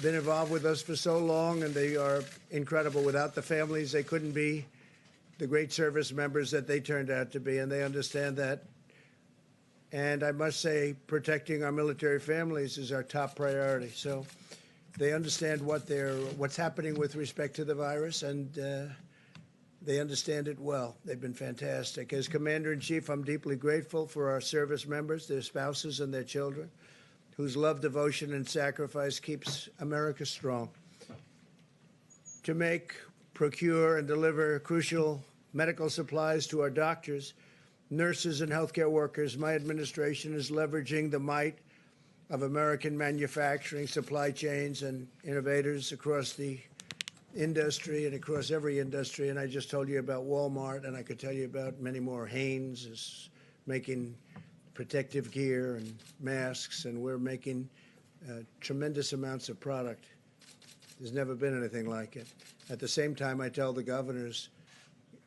been involved with us for so long, and they are incredible. Without the families, they couldn't be the great service members that they turned out to be, and they understand that. And I must say, protecting our military families is our top priority. So they understand what's happening with respect to the virus, and they understand it well. They've been fantastic. As Commander-in-Chief, I'm deeply grateful for our service members, their spouses, and their children, whose love, devotion, and sacrifice keeps America strong. To make, procure, and deliver crucial medical supplies to our doctors, nurses, and healthcare workers, my administration is leveraging the might of American manufacturing, supply chains, and innovators across the industry and across every industry. And I just told you about Walmart, and I could tell you about many more. Hanes is making protective gear and masks, and we're making tremendous amounts of product. There's never been anything like it. At the same time, I tell the governors,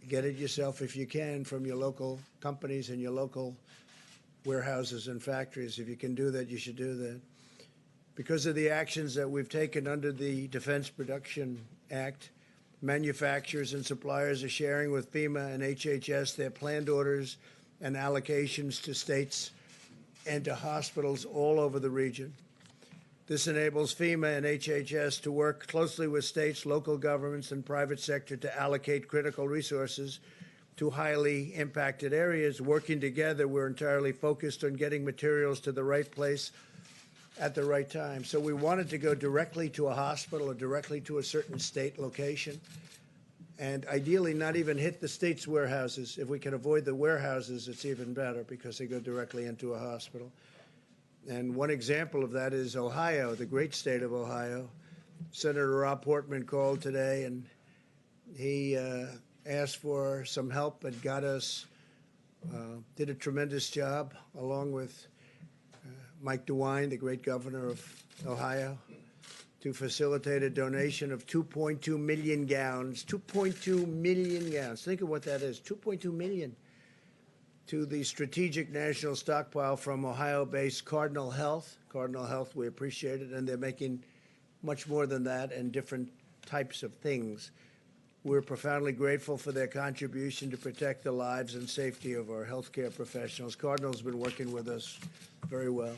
get it yourself if you can from your local companies and your local warehouses and factories. If you can do that, you should do that. Because of the actions that we've taken under the Defense Production Act, manufacturers and suppliers are sharing with FEMA and HHS their planned orders and allocations to states and to hospitals all over the region. This enables FEMA and HHS to work closely with states, local governments, and private sector to allocate critical resources to highly impacted areas. Working together, we're entirely focused on getting materials to the right place at the right time. So we wanted to go directly to a hospital or directly to a certain state location, and ideally not even hit the state's warehouses. If we can avoid the warehouses, it's even better because they go directly into a hospital. And one example of that is Ohio, the great state of Ohio. Senator Rob Portman called today, and he asked for some help and got us, did a tremendous job, along with Mike DeWine, the great governor of Ohio, to facilitate a donation of 2.2 million gowns. 2.2 million gowns. Think of what that is, 2.2 million, to the Strategic National Stockpile from Ohio-based Cardinal Health. Cardinal Health, we appreciate it, and they're making much more than that and different types of things. We're profoundly grateful for their contribution to protect the lives and safety of our healthcare professionals. Cardinal's been working with us very well.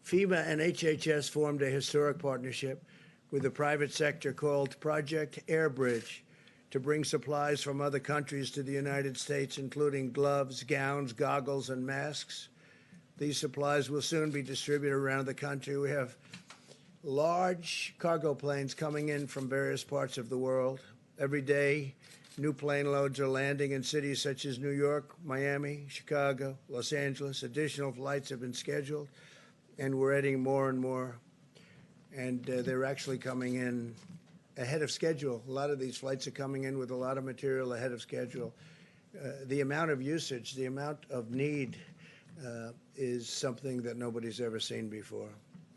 FEMA and HHS formed a historic partnership with the private sector called Project Airbridge to bring supplies from other countries to the United States, including gloves, gowns, goggles, and masks. These supplies will soon be distributed around the country. We have large cargo planes coming in from various parts of the world. Every day, new plane loads are landing in cities such as New York, Miami, Chicago, Los Angeles. Additional flights have been scheduled, and we're adding more and more. And they're actually coming in ahead of schedule. A lot of these flights are coming in with a lot of material ahead of schedule. The amount of usage, the amount of need is something that nobody's ever seen before.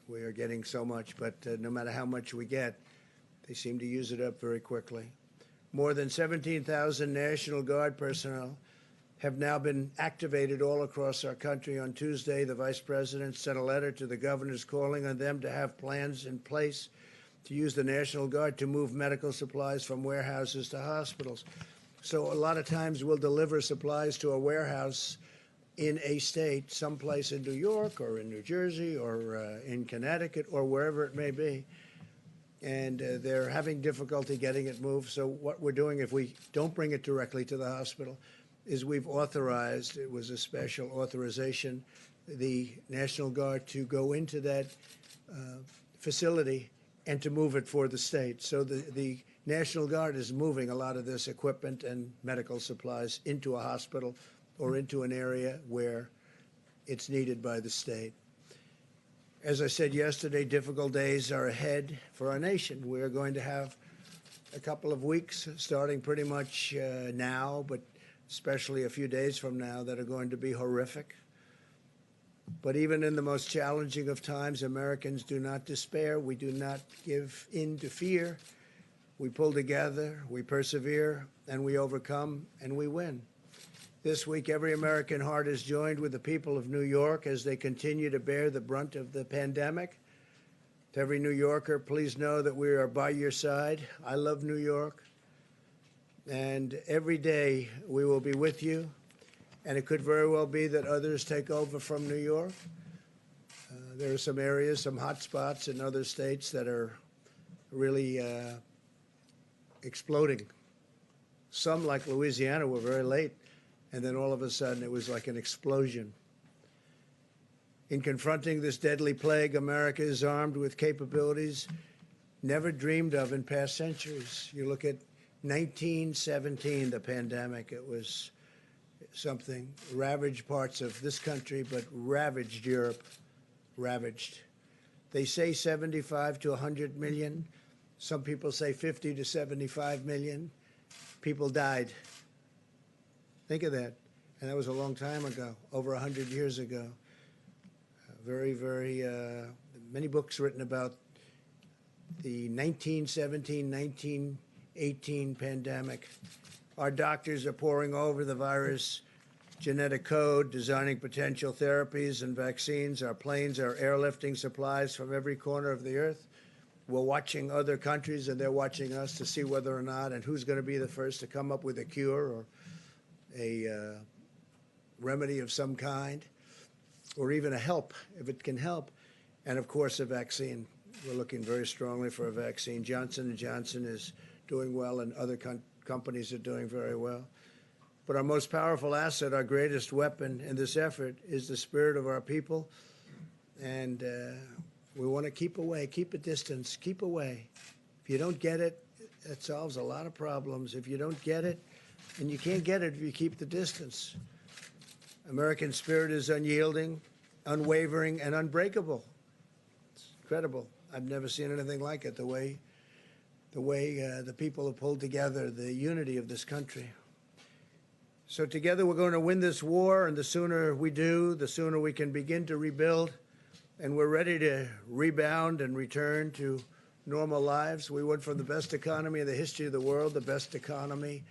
We are getting so much, but no matter how much we get, they seem to use it up very quickly. More than 17,000 National Guard personnel have now been activated all across our country. On Tuesday, the Vice President sent a letter to the governors calling on them to have plans in place to use the National Guard to move medical supplies from warehouses to hospitals. So a lot of times we'll deliver supplies to a warehouse in a state, someplace in New York or in New Jersey or in Connecticut or wherever it may be, and they're having difficulty getting it moved. So what we're doing, if we don't bring it directly to the hospital, is we've authorized, it was a special authorization, the National Guard to go into that facility and to move it for the state. So the National Guard is moving a lot of this equipment and medical supplies into a hospital or into an area where it's needed by the state. As I said yesterday, difficult days are ahead for our nation. We're going to have a couple of weeks, starting pretty much now, but especially a few days from now, that are going to be horrific. But even in the most challenging of times, Americans do not despair. We do not give in to fear. We pull together, we persevere, and we overcome, and we win. This week, every American heart is joined with the people of New York as they continue to bear the brunt of the pandemic. To every New Yorker, please know that we are by your side. I love New York. And every day we will be with you. And it could very well be that others take over from New York. There are some areas, some hot spots in other states that are really exploding. Some, like Louisiana, were very late. And then all of a sudden it was like an explosion. In confronting this deadly plague, America is armed with capabilities never dreamed of in past centuries. You look at 1917, the pandemic, it was something, ravaged parts of this country, but ravaged Europe, ravaged. They say 75 to 100 million. Some people say 50 to 75 million people died. Think of that. And that was a long time ago, over 100 years ago. Many books written about the 1917, 1918 pandemic. Our doctors are poring over the virus genetic code, designing potential therapies and vaccines. Our planes are airlifting supplies from every corner of the earth. We're watching other countries, and they're watching us to see whether or not and who's going to be the first to come up with a cure or a remedy of some kind, or even a help, if it can help. And, of course, a vaccine. We're looking very strongly for a vaccine. Johnson & Johnson is doing well, and other companies are doing very well. But our most powerful asset, our greatest weapon in this effort, is the spirit of our people. And we want to keep away, keep a distance, keep away. If you don't get it, it solves a lot of problems. If you don't get it, and you can't get it if you keep the distance. American spirit is unyielding, unwavering, and unbreakable. It's incredible. I've never seen anything like it, the way the people have pulled together, the unity of this country. So together we're going to win this war, and the sooner we do, the sooner we can begin to rebuild, and we're ready to rebound and return to normal lives. We went from the best economy in the history of the world, the best economy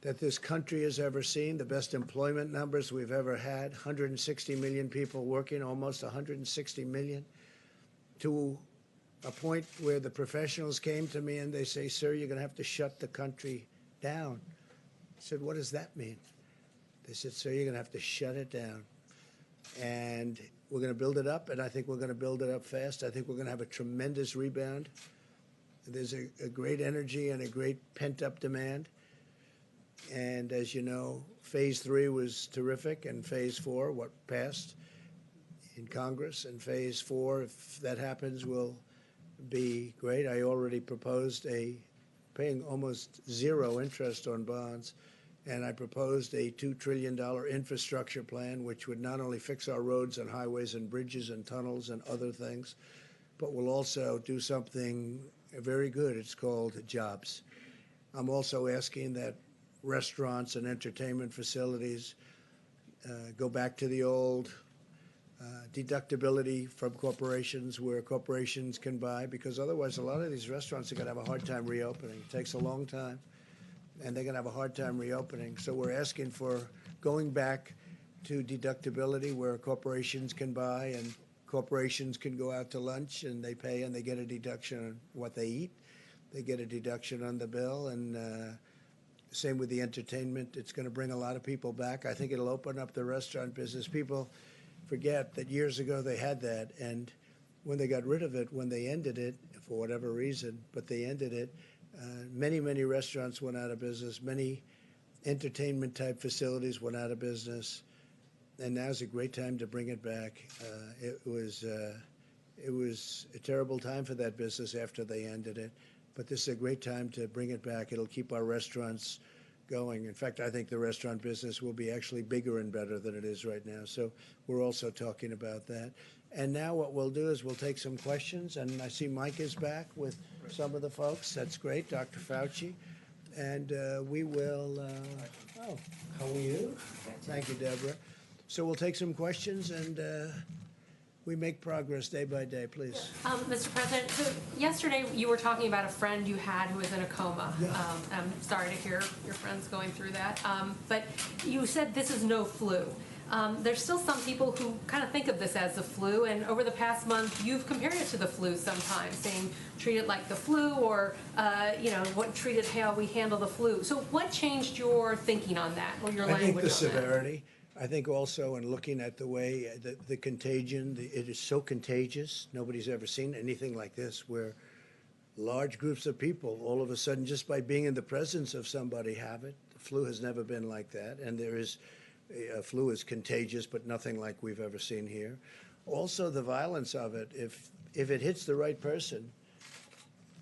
that this country has ever seen, the best employment numbers we've ever had, 160 million people working, almost 160 million, to a point where the professionals came to me and they say, "Sir, you're going to have to shut the country down." I said, "What does that mean?" They said, "Sir, you're going to have to shut it down. And we're going to build it up, and I think we're going to build it up fast. I think we're going to have a tremendous rebound. There's a great energy and a great pent-up demand. And as you know, phase 3 was terrific, and phase 4, what passed in Congress, and phase 4, if that happens, will be great. I already proposed paying almost zero interest on bonds, and I proposed a $2 trillion infrastructure plan, which would not only fix our roads and highways and bridges and tunnels and other things, but will also do something very good. It's called jobs. I'm also asking that restaurants and entertainment facilities go back to the old deductibility from corporations, where corporations can buy, because otherwise a lot of these restaurants are going to have a hard time reopening. It takes a long time, and they're going to have a hard time reopening. So we're asking for going back to deductibility, where corporations can buy and corporations can go out to lunch and they pay and they get a deduction on what they eat. They get a deduction on the bill, and same with the entertainment. It's going to bring a lot of people back. I think it'll open up the restaurant business. People forget that years ago they had that, and when they got rid of it, when they ended it, for whatever reason, but they ended it, many, many restaurants went out of business. Many entertainment-type facilities went out of business, and now's a great time to bring it back. It was a terrible time for that business after they ended it, but this is a great time to bring it back. It'll keep our restaurants going. In fact, I think the restaurant business will be actually bigger and better than it is right now. So we're also talking about that. And now what we'll do is we'll take some questions, and I see Mike is back with some of the folks. That's great, Dr. Fauci. And we will, how are you? Thank you, Deborah. So we'll take some questions, and we make progress day by day, please. Mr. President, so yesterday you were talking about a friend you had who was in a coma. Yeah. I'm sorry to hear your friend's going through that. But you said this is no flu. There's still some people who kind of think of this as the flu, and over the past month you've compared it to the flu sometimes, saying treat it like the flu, or treat it how we handle the flu. So what changed your thinking on that, or your language on that? I think the severity. I think also in looking at the way the contagion, it is so contagious. Nobody's ever seen anything like this, where large groups of people all of a sudden, just by being in the presence of somebody, have it. The flu has never been like that, and flu is contagious, but nothing like we've ever seen here. Also, the violence of it. If it hits the right person,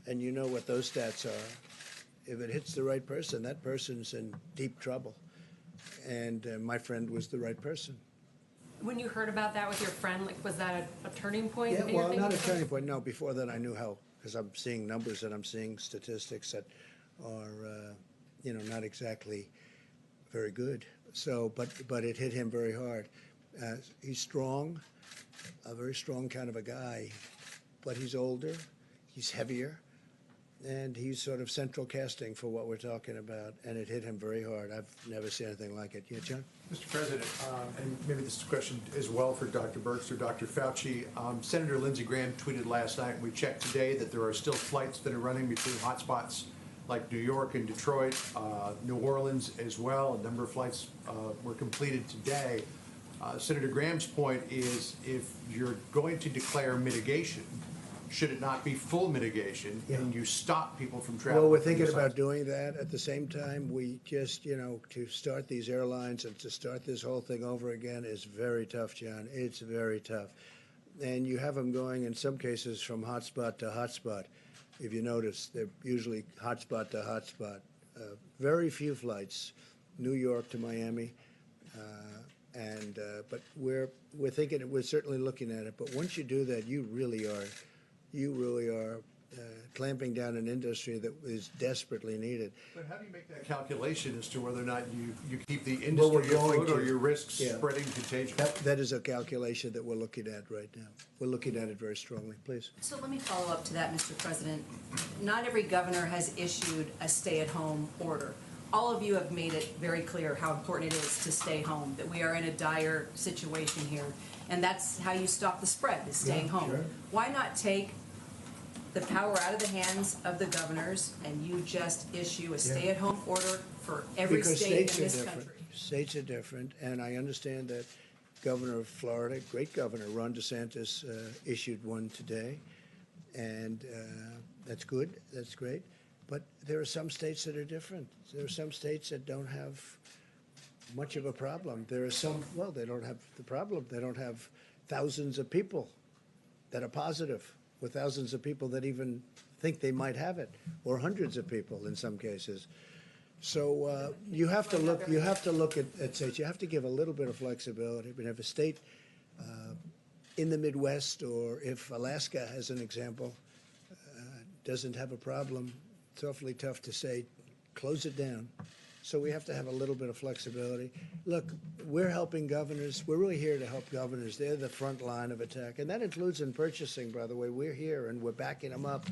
and you know what those stats are, if it hits the right person, that person's in deep trouble. And my friend was the right person. When you heard about that with your friend, was that a turning point? Yeah, well, not a turning point. No, before that I knew how because I'm seeing numbers and I'm seeing statistics that are, not exactly very good. So, but it hit him very hard. He's strong, a very strong kind of a guy, but he's older, he's heavier, and he's sort of central casting for what we're talking about, and it hit him very hard. I've never seen anything like it. Yeah, John? Mr. President, and maybe this is a question as well for Dr. Birx or Dr. Fauci. Senator Lindsey Graham tweeted last night, and we checked today, that there are still flights that are running between hotspots like New York and Detroit, New Orleans as well. A number of flights were completed today. Senator Graham's point is, if you're going to declare mitigation, should it not be full mitigation, and you stop people from traveling? Well, we're thinking about doing that. At the same time, we just, to start these airlines and to start this whole thing over again is very tough, John. It's very tough. And you have them going, in some cases, from hotspot to hotspot. If you notice, they're usually hotspot to hotspot. Very few flights, New York to Miami. But we're thinking, we're certainly looking at it. But once you do that, you really are clamping down an industry that is desperately needed. But how do you make that calculation as to whether or not you keep the industry afloat or you risk spreading contagion? That is a calculation that we're looking at right now. We're looking at it very strongly. Please. So let me follow up to that, Mr. President. Not every governor has issued a stay-at-home order. All of you have made it very clear how important it is to stay home, that we are in a dire situation here. And that's how you stop the spread, is staying home. Sure. Why not take the power out of the hands of the governors and you just issue a stay-at-home order for every state in this country? States are different, and I understand that Governor of Florida, great governor, Ron DeSantis, issued one today, and that's good, that's great. But there are some states that are different. There are some states that don't have much of a problem. There are some, well, they don't have the problem. They don't have thousands of people that are positive, or thousands of people that even think they might have it, or hundreds of people in some cases. So you have to look. You have to look at states. You have to give a little bit of flexibility. But if a state in the Midwest, or if Alaska, as an example, doesn't have a problem, it's awfully tough to say, close it down. So we have to have a little bit of flexibility. Look, we're helping governors. We're really here to help governors. They're the front line of attack. And that includes in purchasing, by the way. We're here and we're backing them up.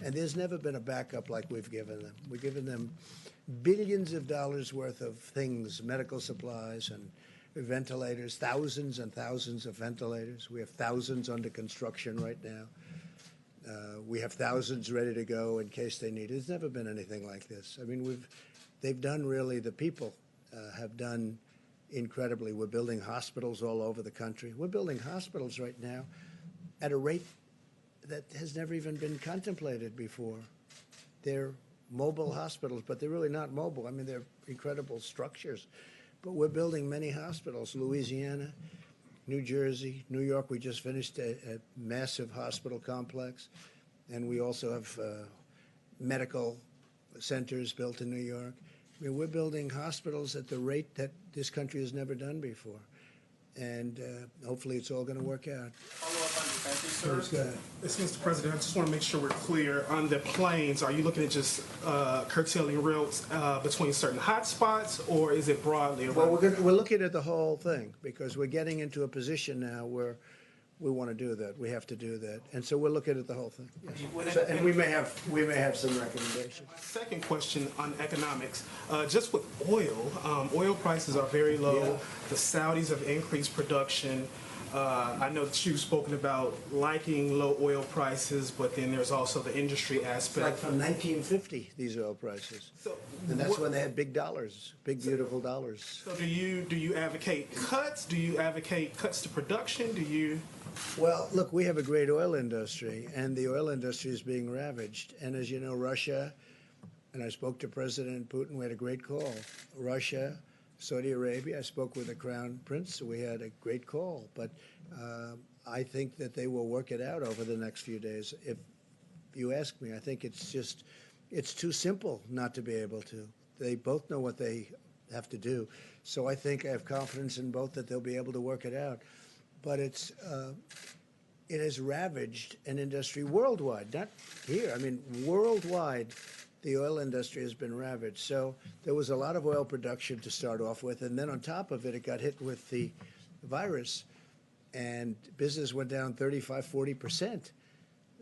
And there's never been a backup like we've given them. We've given them billions of dollars worth of things, medical supplies and ventilators, thousands and thousands of ventilators. We have thousands under construction right now. We have thousands ready to go in case they need it. There's never been anything like this. I mean, they've done really, the people have done incredibly. We're building hospitals all over the country. We're building hospitals right now at a rate that has never even been contemplated before. They're mobile hospitals, but they're really not mobile. I mean, they're incredible structures. But we're building many hospitals, Louisiana, New Jersey, New York. We just finished a massive hospital complex. And we also have medical centers built in New York. I mean, we're building hospitals at the rate that this country has never done before. And hopefully it's all going to work out. Follow up on defense, sir. Yes, Mr. President, I just want to make sure we're clear. On the planes, are you looking at just curtailing routes between certain hotspots, or is it broadly around? Well, we're looking at the whole thing, because we're getting into a position now where we want to do that. We have to do that. And so we're looking at the whole thing. Yes. So, and we may have some recommendations. Second question on economics. Just with oil, oil prices are very low. Yeah. The Saudis have increased production. I know that you've spoken about liking low oil prices, but then there's also the industry aspect. Like from 1950, these oil prices. And that's when they had big dollars, big, beautiful dollars. So do you advocate cuts? Do you advocate cuts to production? Do you? Well, look, we have a great oil industry, and the oil industry is being ravaged. And as you know, Russia, and I spoke to President Putin, we had a great call. Russia, Saudi Arabia, I spoke with the Crown Prince, so we had a great call. But I think that they will work it out over the next few days. If you ask me, I think it's too simple not to be able to. They both know what they have to do. So I think I have confidence in both that they'll be able to work it out. But it has ravaged an industry worldwide, not here. I mean, worldwide, the oil industry has been ravaged. So there was a lot of oil production to start off with, and then on top of it, it got hit with the virus, and business went down 35, 40%.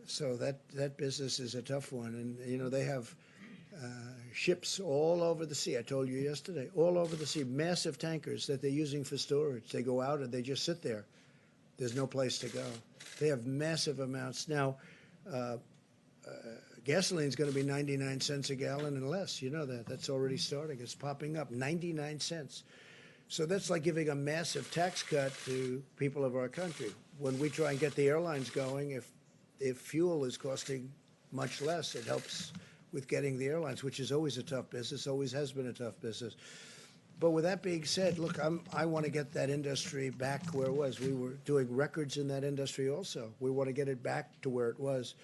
So that business is a tough one. And, you know, they have ships all over the sea. I told you yesterday, all over the sea, massive tankers that they're using for storage. They go out and they just sit there. There's no place to go. They have massive amounts. Now, gasoline is going to be 99 cents a gallon and less. You know that. That's already starting. It's popping up, 99 cents. So that's like giving a massive tax cut to people of our country. When we try and get the airlines going, if fuel is costing much less, it helps with getting the airlines, which is always a tough business, always has been a tough business. But with that being said, look, I want to get that industry back where it was. We were doing records in that industry also. We want to get it back to where it was.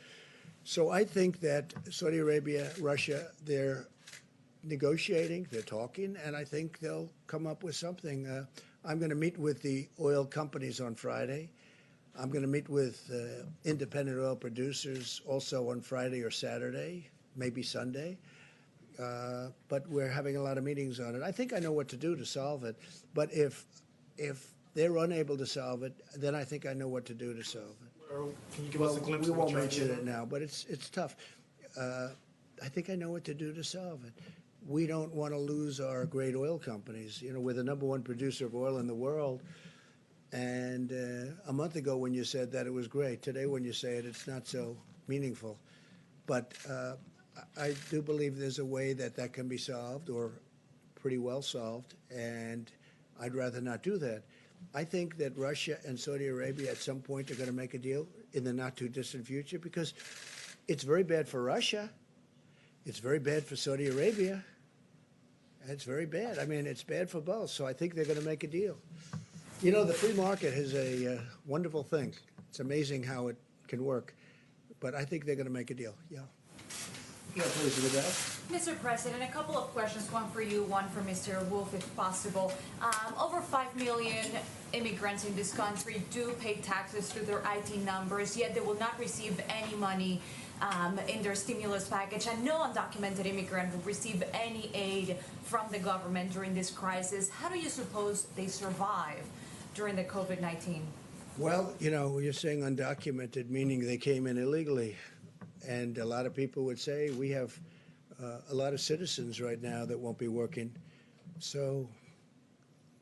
So I think that Saudi Arabia, Russia, they're negotiating, they're talking, and I think they'll come up with something. I'm going to meet with the oil companies on Friday. I'm going to meet with independent oil producers also on Friday or Saturday, maybe Sunday. But we're having a lot of meetings on it. I think I know what to do to solve it. But if they're unable to solve it, then I think I know what to do to solve it. Can you give us a glimpse we of what won't you're mention doing? it now, but it's tough. I think I know what to do to solve it. We don't want to lose our great oil companies. You know, we're the #1 producer of oil in the world. And a month ago when you said that, it was great. Today when you say it, it's not so meaningful. But I do believe there's a way that can be solved, or pretty well solved, and I'd rather not do that. I think that Russia and Saudi Arabia at some point are going to make a deal in the not-too-distant future, because it's very bad for Russia. It's very bad for Saudi Arabia. It's very bad. I mean, it's bad for both, so I think they're going to make a deal. You know, the free market is a wonderful thing. It's amazing how it can work, but I think they're going to make a deal, yeah. Yeah, please, with that. Mr. President, a couple of questions, one for you, one for Mr. Wolf, if possible. Over 5 million immigrants in this country do pay taxes through their IT numbers, yet they will not receive any money in their stimulus package, and no undocumented immigrant will receive any aid from the government during this crisis. How do you suppose they survive during the COVID-19? Well, you know, you're saying undocumented, meaning they came in illegally. And a lot of people would say we have a lot of citizens right now that won't be working. So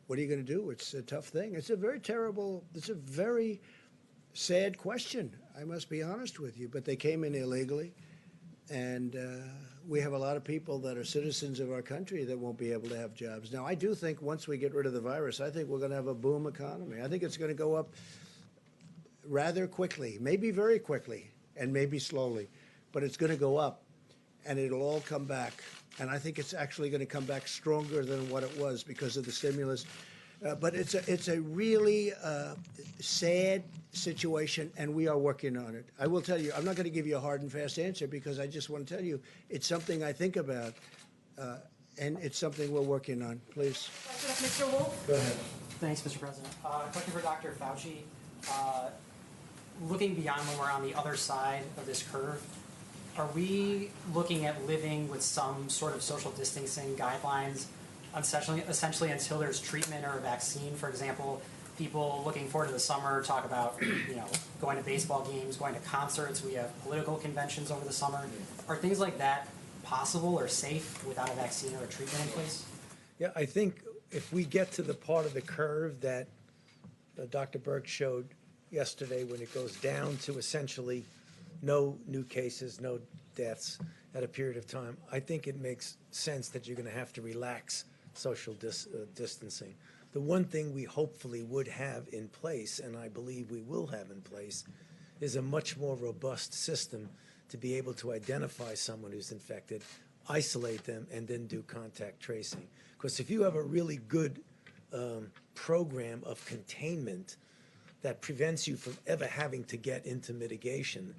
what are you going to do? It's a tough thing. It's a very sad question. I must be honest with you. But they came in illegally. And we have a lot of people that are citizens of our country that won't be able to have jobs. Now, I do think once we get rid of the virus, I think we're going to have a boom economy. I think it's going to go up rather quickly, maybe very quickly, and maybe slowly, but it's going to go up, and it'll all come back. And I think it's actually going to come back stronger than what it was because of the stimulus. But it's a really sad situation, and we are working on it. I will tell you, I'm not going to give you a hard and fast answer because I just want to tell you it's something I think about, and it's something we're working on. Please. Mr. Wolf? Go ahead. Thanks, Mr. President. Question for Dr. Fauci. Looking beyond when we're on the other side of this curve, are we looking at living with some sort of social distancing guidelines essentially until there's treatment or a vaccine? For example, people looking forward to the summer talk about, going to baseball games, going to concerts. We have political conventions over the summer. Are things like that possible or safe without a vaccine or a treatment in place? Yeah, I think if we get to the part of the curve that Dr. Burke showed yesterday, when it goes down to essentially no new cases, no deaths at a period of time, I think it makes sense that you're going to have to relax social distancing. The one thing we hopefully would have in place, and I believe we will have in place, is a much more robust system to be able to identify someone who's infected, isolate them, and then do contact tracing. Because if you have a really good program of containment that prevents you from ever having to get into mitigation,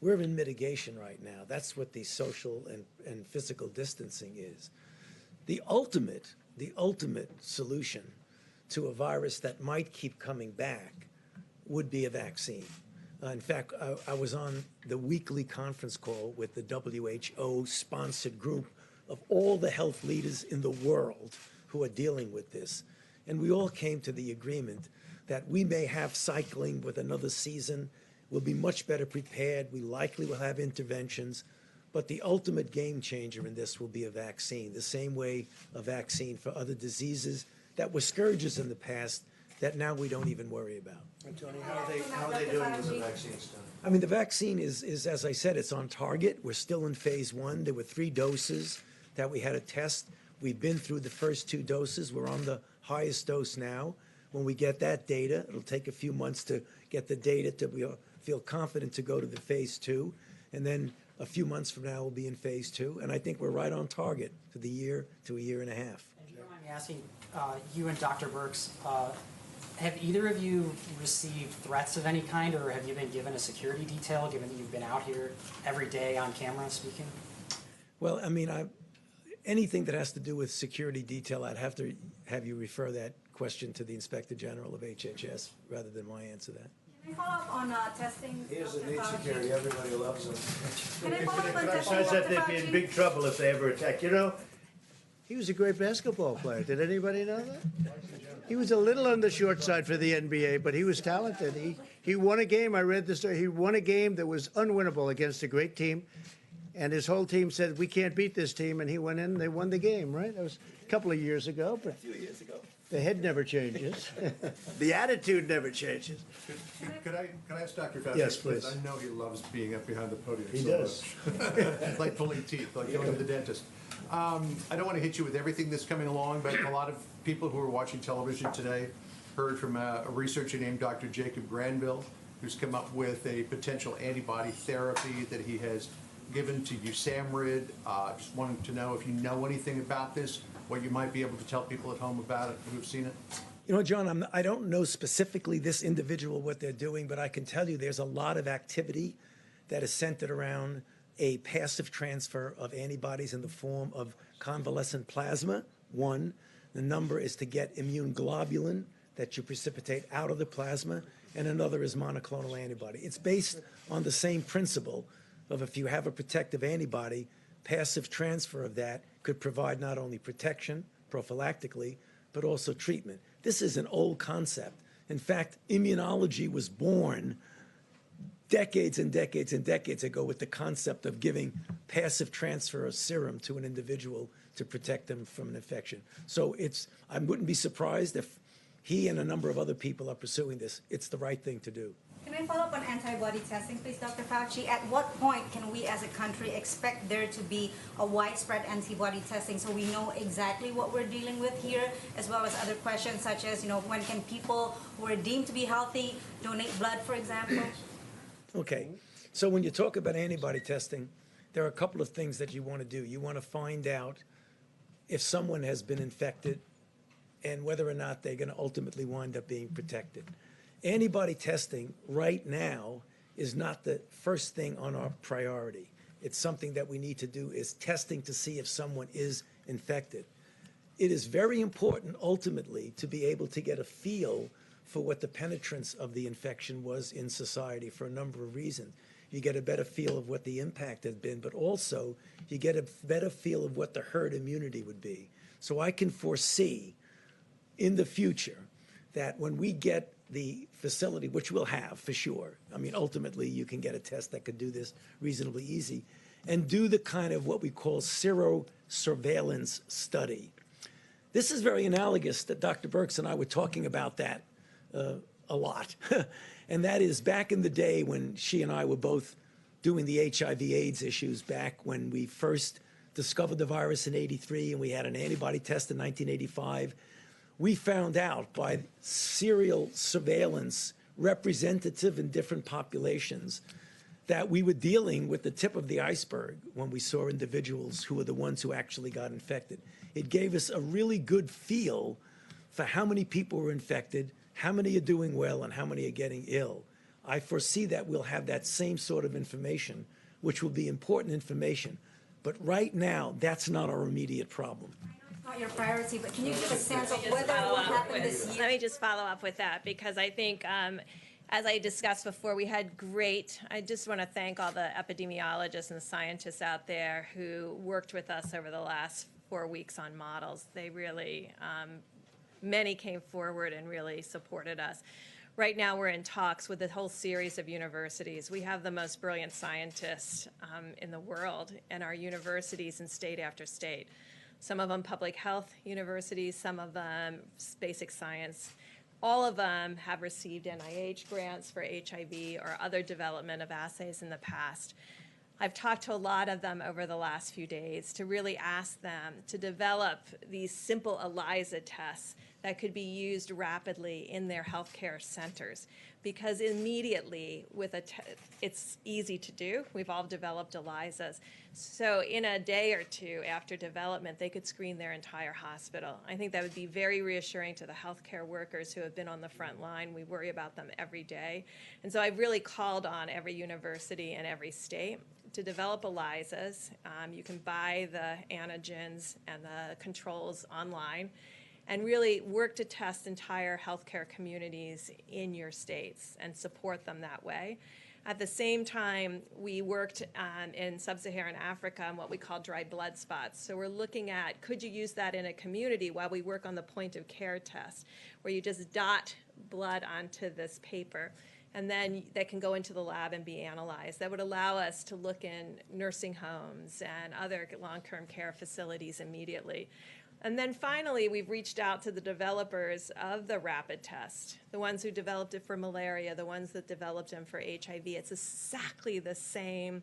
we're in mitigation right now. That's what the social and physical distancing is. The ultimate solution to a virus that might keep coming back would be a vaccine. In fact, I was on the weekly conference call with the WHO-sponsored group of all the health leaders in the world who are dealing with this. And we all came to the agreement that we may have cycling with another season. We'll be much better prepared. We likely will have interventions. But the ultimate game changer in this will be a vaccine, the same way a vaccine for other diseases that were scourges in the past that now we don't even worry about. And Tony, how are they doing with the vaccine stuff? I mean, the vaccine is, as I said, it's on target. We're still in phase 1. There were 3 doses that we had to test. We've been through the first 2 doses. We're on the highest dose now. When we get that data, it'll take a few months to get the data to feel confident to go to the phase 2. And then a few months from now, we'll be in phase 2. And I think we're right on target for the year to a year and a half. And do you mind me asking, you and Dr. Birx, have either of you received threats of any kind, or have you been given a security detail, given that you've been out here every day on camera speaking? Well, I mean, anything that has to do with security detail, I'd have to have you refer that question to the Inspector General of HHS rather than my answer that. Can I follow up on testing? He doesn't need security. Everybody loves him. Can I follow up on testing? Besides that, they'd be in big trouble if they ever attack. You know, he was a great basketball player. Did anybody know that? He was a little on the short side for the NBA, but he was talented. He won a game. I read the story. He won a game that was unwinnable against a great team. And his whole team said, we can't beat this team. And he went in and they won the game, right? That was a couple of years ago. But a few years ago. The head never changes. The attitude never changes. Could I ask Dr. Fauci? Yes, please. I know he loves being up behind the podium. He so does. much. Like pulling teeth, like going to the dentist. I don't want to hit you with everything that's coming along, but a lot of people who are watching television today heard from a researcher named Dr. Jacob Granville, who's come up with a potential antibody therapy that he has given to USAMRIID. Just wanted to know if you know anything about this, what you might be able to tell people at home about it who've seen it. You know, John, I don't know specifically this individual, what they're doing, but I can tell you there's a lot of activity that is centered around a passive transfer of antibodies in the form of convalescent plasma, one. The number is to get immune globulin that you precipitate out of the plasma, and another is monoclonal antibody. It's based on the same principle of if you have a protective antibody, passive transfer of that could provide not only protection prophylactically, but also treatment. This is an old concept. In fact, immunology was born decades and decades and decades ago with the concept of giving passive transfer of serum to an individual to protect them from an infection. So I wouldn't be surprised if he and a number of other people are pursuing this. It's the right thing to do. Can I follow up on antibody testing, please, Dr. Fauci? At what point can we as a country expect there to be a widespread antibody testing so we know exactly what we're dealing with here, as well as other questions such as, when can people who are deemed to be healthy donate blood, for example? Okay, so when you talk about antibody testing, there are a couple of things that you want to do. You want to find out if someone has been infected and whether or not they're going to ultimately wind up being protected. Antibody testing right now is not the first thing on our priority. It's something that we need to do is testing to see if someone is infected. It is very important ultimately to be able to get a feel for what the penetrance of the infection was in society for a number of reasons. You get a better feel of what the impact has been, but also you get a better feel of what the herd immunity would be. So I can foresee in the future that when we get the facility, which we'll have for sure, I mean, ultimately you can get a test that could do this reasonably easy, and do the kind of what we call serosurveillance study. This is very analogous that Dr. Birx and I were talking about that a lot. And that is back in the day when she and I were both doing the HIV/AIDS issues back when we first discovered the virus in '83 and we had an antibody test in 1985. We found out by serial surveillance representative in different populations that we were dealing with the tip of the iceberg when we saw individuals who were the ones who actually got infected. It gave us a really good feel for how many people were infected, how many are doing well, and how many are getting ill. I foresee that we'll have that same sort of information, which will be important information. But right now, that's not our immediate problem. It's not your priority, but can you give a sense of whether it will happen this year? Let me just follow up with that, because I think As I discussed before, I just want to thank all the epidemiologists and scientists out there who worked with us over the last 4 weeks on models. They really, many came forward and really supported us. Right now, we're in talks with a whole series of universities. We have the most brilliant scientists in the world in our universities in state after state. Some of them public health universities, some of them basic science. All of them have received NIH grants for HIV or other development of assays in the past. I've talked to a lot of them over the last few days to really ask them to develop these simple ELISA tests that could be used rapidly in their healthcare centers, because immediately it's easy to do. We've all developed ELISAs. So in a day or two after development, they could screen their entire hospital. I think that would be very reassuring to the healthcare workers who have been on the front line. We worry about them every day. And so I've really called on every university and every state to develop ELISAs. You can buy the antigens and the controls online, and really work to test entire healthcare communities in your states and support them that way. At the same time, we worked in sub-Saharan Africa on what we call dry blood spots. So we're looking at, could you use that in a community while we work on the point of care test, where you just dot blood onto this paper, and then that can go into the lab and be analyzed. That would allow us to look in nursing homes and other long-term care facilities immediately. And then finally, we've reached out to the developers of the rapid test, the ones who developed it for malaria, the ones that developed them for HIV. It's exactly the same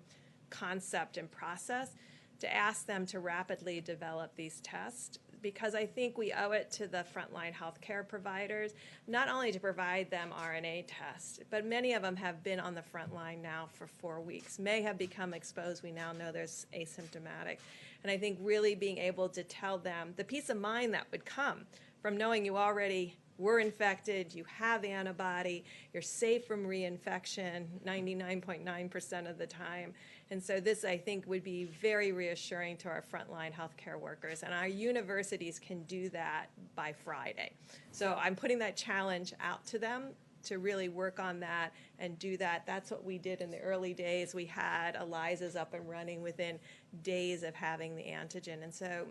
concept and process, to ask them to rapidly develop these tests, because I think we owe it to the frontline healthcare providers, not only to provide them RNA tests, but many of them have been on the front line now for 4 weeks, may have become exposed. We now know there's asymptomatic. And I think really being able to tell them the peace of mind that would come from knowing you already were infected, you have antibody, you're safe from reinfection 99.9% of the time. And so this, I think, would be very reassuring to our frontline healthcare workers. And our universities can do that by Friday. So I'm putting that challenge out to them to really work on that and do that. That's what we did in the early days. We had ELISAs up and running within days of having the antigen. And so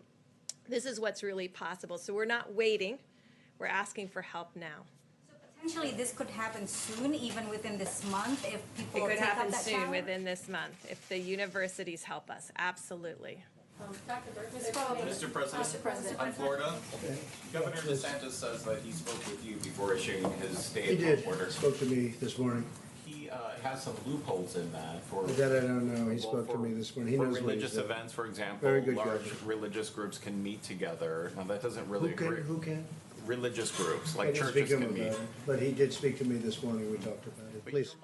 this is what's really possible. So we're not waiting. We're asking for help now. Potentially, this could happen soon, even within this month, if people It could take happen up that soon, challenge? within this month, if the universities help us. Absolutely. Dr. Burke, Mr. President, on Florida, Governor DeSantis says that he spoke with you before issuing his He stay-at-home did, order. spoke to me this morning. He has some loopholes in that for. That I don't know, he spoke to me this morning, he knows what he's religious doing. events, for example, Very good large governor. religious groups can meet together. Now, that doesn't really agree. Who can? Religious groups, I like didn't churches speak to him can meet. about it, but he did speak to me this morning, we talked about it, please.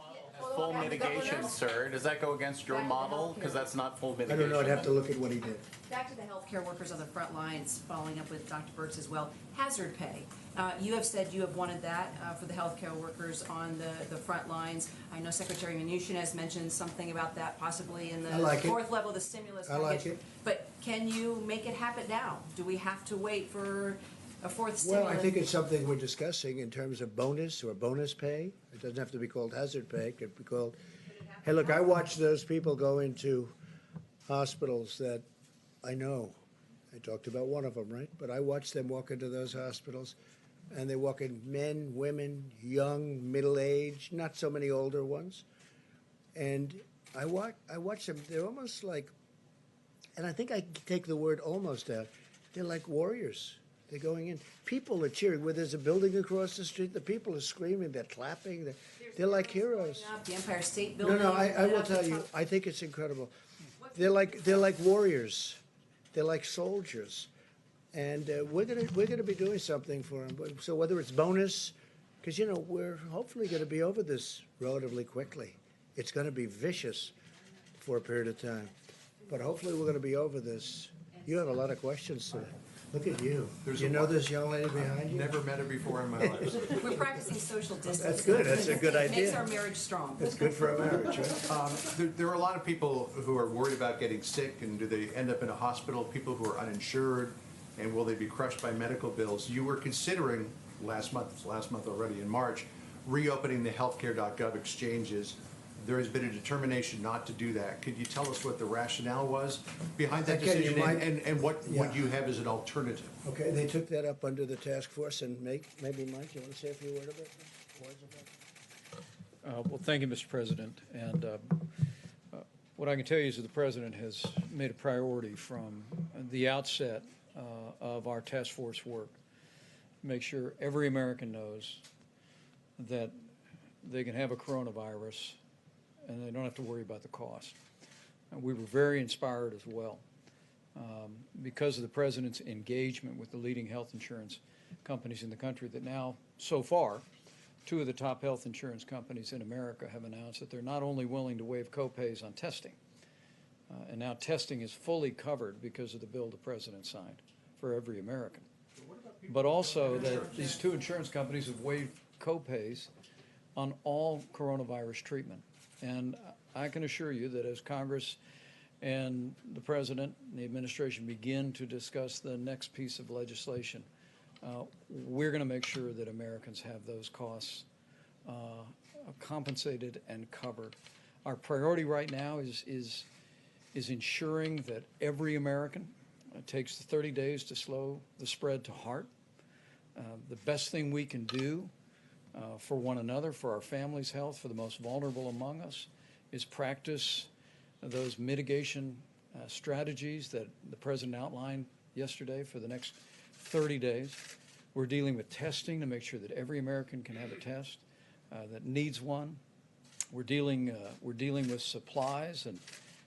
Full mitigation, sir. Does that go against your model? Because that's not full I mitigation. don't know, I'd have to look at what he did. Back to the healthcare workers on the front lines, following up with Dr. Burks as well. Hazard pay. You have said you have wanted that for the healthcare workers on the front lines. I know Secretary Mnuchin has mentioned something about that possibly in I the like it. fourth level of the stimulus I package. like it. But can you make it happen now? Do we have to wait for a fourth stimulus? Well, I think it's something we're discussing in terms of bonus or bonus pay. It doesn't have to be called hazard pay, it could be called, hey, look, I watch those people go into hospitals that I know. I talked about one of them, right? But I watch them walk into those hospitals, and they walk in men, women, young, middle-aged, not so many older ones. And I watch them, they're almost like, and I think I take the word almost out, they're like warriors. They're going in. People are cheering. Where there's a building across the street, the people are screaming, they're clapping, they're like heroes. The Empire State Building. No, I will tell you, I think it's incredible. They're like warriors. They're like soldiers. And we're gonna be doing something for them. So whether it's bonus, because we're hopefully gonna be over this relatively quickly. It's gonna be vicious for a period of time. But hopefully we're gonna be over this. You have a lot of questions today. Look at you. You know this young lady behind you? Never met her before in my life. We're practicing social distancing. That's good. That's a good idea. Makes our marriage strong. That's good for a marriage, right? There are a lot of people who are worried about getting sick, and do they end up in a hospital? People who are uninsured, and will they be crushed by medical bills? You were considering last month already in March, reopening the healthcare.gov exchanges. There has been a determination not to do that. Could you tell us what the rationale was behind that Okay, you decision might- and what you have as an alternative? Okay, they took that up under the task force, and maybe, Mike, you want to say a few words about that? Well, thank you, Mr. President. And what I can tell you is that the President has made a priority from the outset of our task force work to make sure every American knows that they can have a coronavirus and they don't have to worry about the cost. We were very inspired as well because of the President's engagement with the leading health insurance companies in the country that now, so far, 2 of the top health insurance companies in America have announced that they're not only willing to waive copays on testing, and now testing is fully covered because of the bill the President signed for every American, but also that these 2 insurance companies have waived copays on all coronavirus treatment. And I can assure you that as Congress and the President and the administration begin to discuss the next piece of legislation, we're going to make sure that Americans have those costs compensated and covered. Our priority right now is ensuring that every American takes the 30 days to slow the spread to heart. The best thing we can do for one another, for our family's health, for the most vulnerable among us, is practice those mitigation strategies that the President outlined yesterday for the next 30 days. We're dealing with testing to make sure that every American can have a test that needs one. We're dealing with supplies, and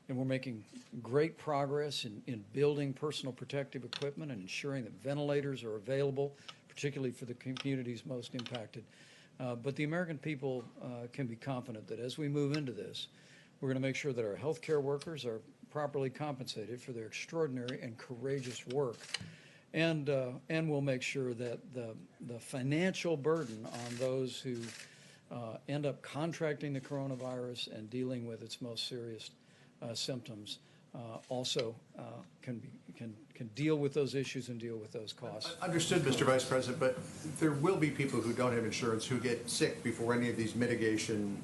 we're making great progress in building personal protective equipment and ensuring that ventilators are available, particularly for the communities most impacted. But the American people can be confident that as we move into this, we're going to make sure that our healthcare workers are properly compensated for their extraordinary and courageous work. And we'll make sure that the financial burden on those who end up contracting the coronavirus and dealing with its most serious symptoms also can deal with those issues and deal with those costs. Understood, Mr. Vice President, but there will be people who don't have insurance who get sick before any of these mitigation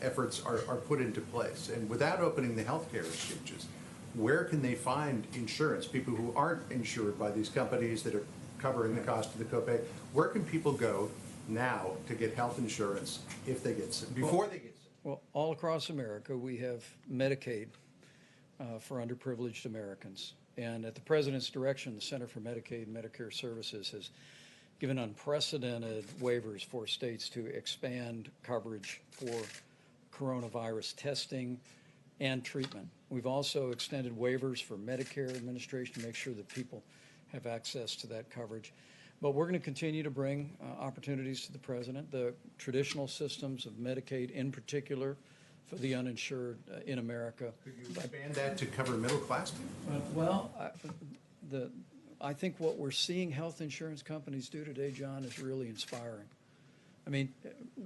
efforts are put into place. And without opening the healthcare exchanges, where can they find insurance? People who aren't insured by these companies that are covering the cost of the copay, where can people go now to get health insurance if they get sick, before they get sick? Well, all across America, we have Medicaid for underprivileged Americans. And at the President's direction, the Center for Medicaid and Medicare Services has given unprecedented waivers for states to expand coverage for coronavirus testing and treatment. We've also extended waivers for Medicare administration to make sure that people have access to that coverage. But we're going to continue to bring opportunities to the President. The traditional systems of Medicaid in particular for the uninsured in America. Could you expand that to cover middle class people? Well, I think what we're seeing health insurance companies do today, John, is really inspiring. I mean,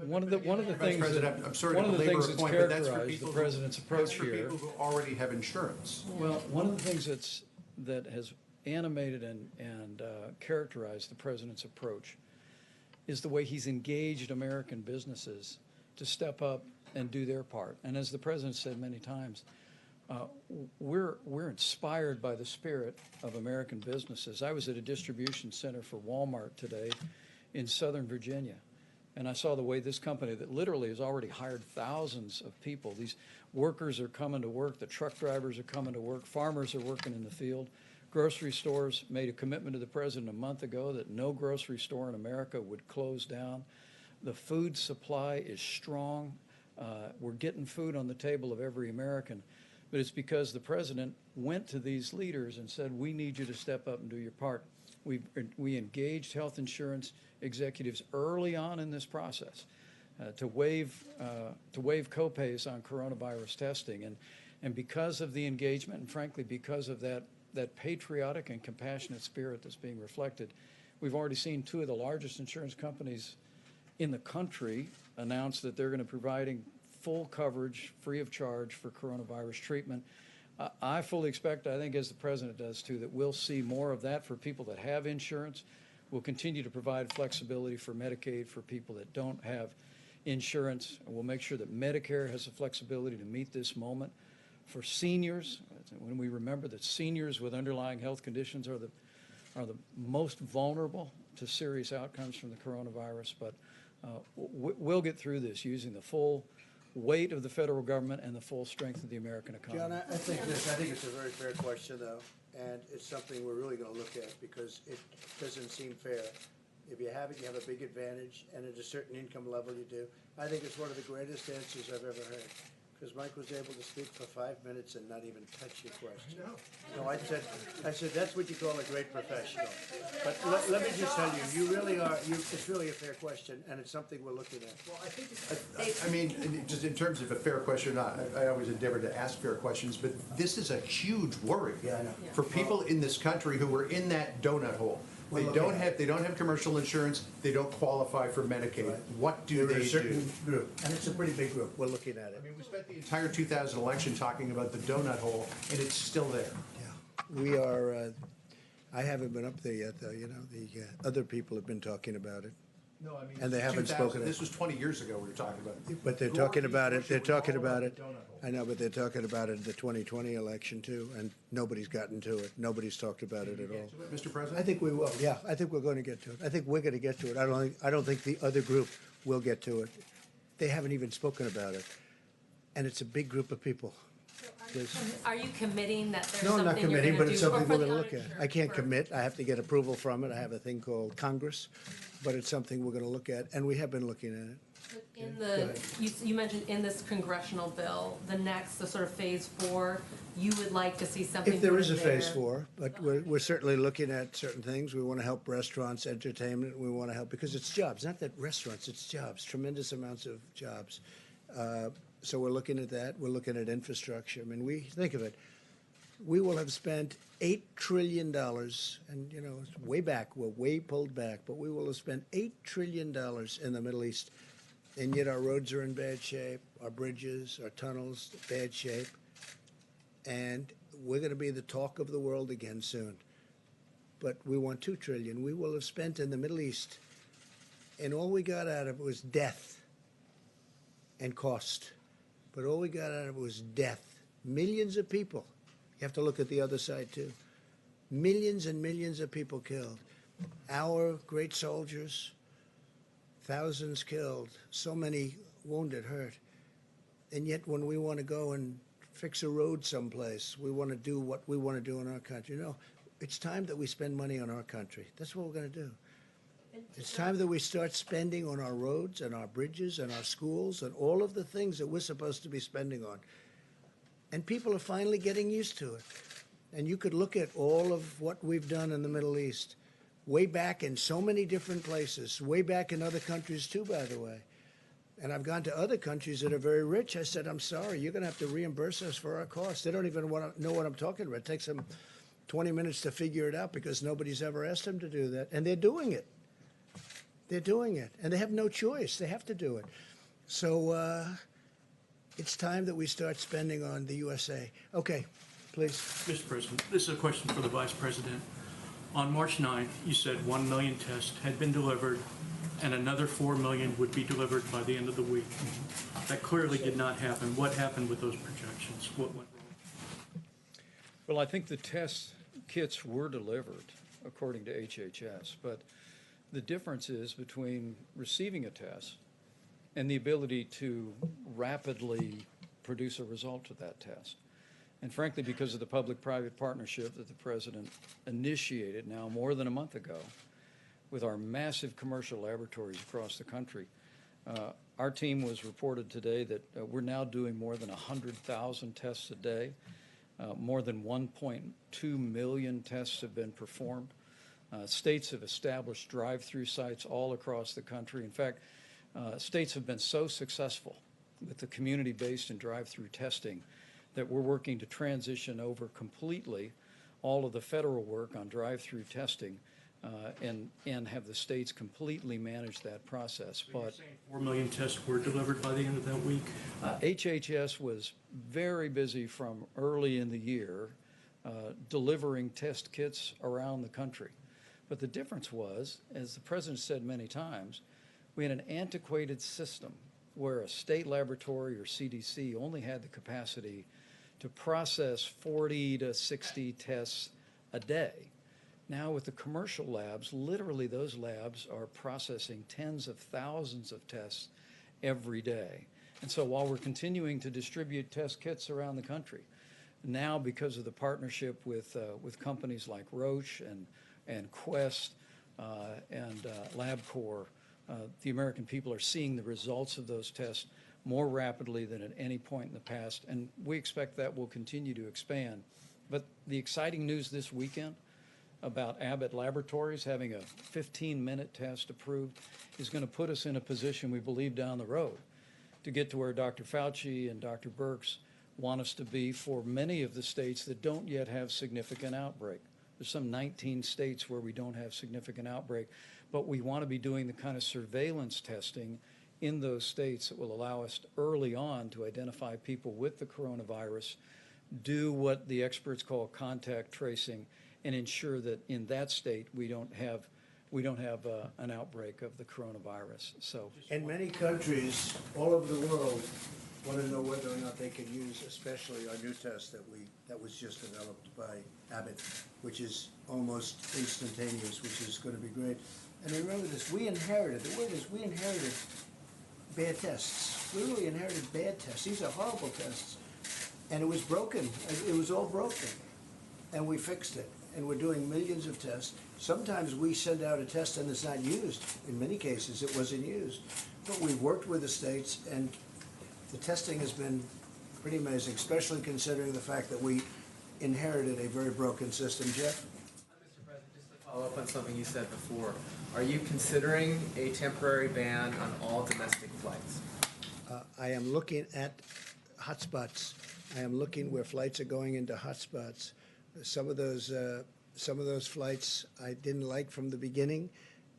one of the things President, I'm sorry one to of the belabor things a that's point, but that's for characterized people the President's approach here. That's for people who already have insurance. Well, one of the things that has animated and characterized the President's approach is the way he's engaged American businesses to step up and do their part. And as the President said many times, we're inspired by the spirit of American businesses. I was at a distribution center for Walmart today in Southern Virginia, and I saw the way this company that literally has already hired thousands of people. These workers are coming to work, the truck drivers are coming to work, farmers are working in the field. Grocery stores made a commitment to the President a month ago that no grocery store in America would close down. The food supply is strong. We're getting food on the table of every American. But it's because the President went to these leaders and said, we need you to step up and do your part. We engaged health insurance executives early on in this process to waive copays on coronavirus testing. And because of the engagement, and frankly, because of that patriotic and compassionate spirit that's being reflected, we've already seen 2 of the largest insurance companies in the country announce that they're going to be providing full coverage, free of charge for coronavirus treatment. I fully expect, I think as the President does too, that we'll see more of that for people that have insurance. We'll continue to provide flexibility for Medicaid for people that don't have insurance. We'll make sure that Medicare has the flexibility to meet this moment. For seniors, when we remember that seniors with underlying health conditions are the most vulnerable to serious outcomes from the coronavirus, but we'll get through this using the full weight of the federal government and the full strength of the American economy. John, I think it's a very fair question, though, and it's something we're really going to look at because it doesn't seem fair. If you have it, you have a big advantage, and at a certain income level you do. I think it's one of the greatest answers I've ever heard, because Mike was able to speak for 5 minutes and not even touch your question. No, I said that's what you call a great professional. But let me just tell you, you really are, it's really a fair question, and it's something we're looking at. Well, I think I mean, just in terms of a fair question or not, I always endeavor to ask fair questions, but this is a huge worry for people in this country who are in that donut hole. They don't have commercial insurance. They don't qualify for Medicaid. Right. What do they do? Group, and it's a pretty big group. We're looking at it. I mean, we spent the entire 2000 election talking about the donut hole, and it's still there. Yeah, we are. I haven't been up there yet, though. You know, the other people have been talking about it. No, I mean, and they haven't spoken. This was 20 years ago we were talking about it. But they're talking about it. They're talking about it. I know, but they're talking about it in the 2020 election too, and nobody's gotten to it. Nobody's talked about it at all. Mr. President? I think we will. Yeah, I think we're going to get to it. I think we're going to get to it. I don't think the other group will get to it. They haven't even spoken about it, and it's a big group of people. Are you committing that there's No, something I'm not committing, but it's do, something we're going to the look at. I can't commit. I have to get approval from it. I have a thing called Congress, but it's something we're going to look at, and we have been looking at it. In the, you mentioned in this congressional bill, the sort of phase 4, you would like to see something. If there is a there. phase 4, but we're certainly looking at certain things. We want to help restaurants, entertainment. We want to help because it's jobs, not that restaurants, it's jobs, tremendous amounts of jobs. So we're looking at that. We're looking at infrastructure. I mean, we think of it. We will have spent $8 trillion, and you know, it's way back. We're way pulled back, but we will have spent $8 trillion in the Middle East, and yet our roads are in bad shape, our bridges, our tunnels, bad shape, and we're going to be the talk of the world again soon. But we want $2 trillion. We will have spent in the Middle East, and all we got out of it was death and cost. But all we got out of it was death. Millions of people. You have to look at the other side, too. Millions and millions of people killed. Our great soldiers, thousands killed, so many wounded, hurt. And yet when we want to go and fix a road someplace, we want to do what we want to do in our country. No, it's time that we spend money on our country. That's what we're going to do. It's time that we start spending on our roads and our bridges and our schools and all of the things that we're supposed to be spending on. And people are finally getting used to it. And you could look at all of what we've done in the Middle East, way back in so many different places, way back in other countries too, by the way. And I've gone to other countries that are very rich. I said, I'm sorry, you're going to have to reimburse us for our costs. They don't even want to know what I'm talking about. It takes them 20 minutes to figure it out because nobody's ever asked them to do that. And they're doing it. They're doing it, and they have no choice. They have to do it. So it's time that we start spending on the USA. Okay, please. Mr. President, this is a question for the Vice President. On March 9th, you said 1 million tests had been delivered and another 4 million would be delivered by the end of the week. That clearly did not happen. What happened with those projections? What went wrong? Well, I think the test kits were delivered according to HHS, but the difference is between receiving a test and the ability to rapidly produce a result of that test. And frankly, because of the public-private partnership that the President initiated now more than a month ago with our massive commercial laboratories across the country, our team was reported today that we're now doing more than 100,000 tests a day. More than 1.2 million tests have been performed. States have established drive-through sites all across the country. In fact, states have been so successful with the community-based and drive-through testing that we're working to transition over completely all of the federal work on drive-through testing and have the states completely manage that process. But 4 million tests were delivered by the end of that week? HHS was very busy from early in the year delivering test kits around the country. But the difference was, as the President said many times, we had an antiquated system where a state laboratory or CDC only had the capacity to process 40 to 60 tests a day. Now with the commercial labs, literally those labs are processing tens of thousands of tests every day. And so while we're continuing to distribute test kits around the country, now because of the partnership with companies like Roche and Quest and LabCorp, the American people are seeing the results of those tests more rapidly than at any point in the past, and we expect that will continue to expand. But the exciting news this weekend about Abbott Laboratories having a 15-minute test approved is going to put us in a position, we believe, down the road to get to where Dr. Fauci and Dr. Birx want us to be for many of the states that don't yet have significant outbreak. There's some 19 states where we don't have significant outbreak, but we want to be doing the kind of surveillance testing in those states that will allow us early on to identify people with the coronavirus, do what the experts call contact tracing, and ensure that in that state we don't have an outbreak of the coronavirus. So, in many countries all over the world want to know whether or not they can use, especially our new test that was just developed by Abbott, which is almost instantaneous, which is going to be great. And remember this: we inherited. The word is we inherited bad tests. We really inherited bad tests. These are horrible tests, and it was broken. It was all broken, and we fixed it. And we're doing millions of tests. Sometimes we send out a test and it's not used. In many cases, it wasn't used. But we've worked with the states, and the testing has been pretty amazing, especially considering the fact that we inherited a very broken system. Jeff? Mr. President, just to follow up on something you said before, are you considering a temporary ban on all domestic flights? I am looking at hotspots. I am looking where flights are going into hotspots. Some of those flights I didn't like from the beginning,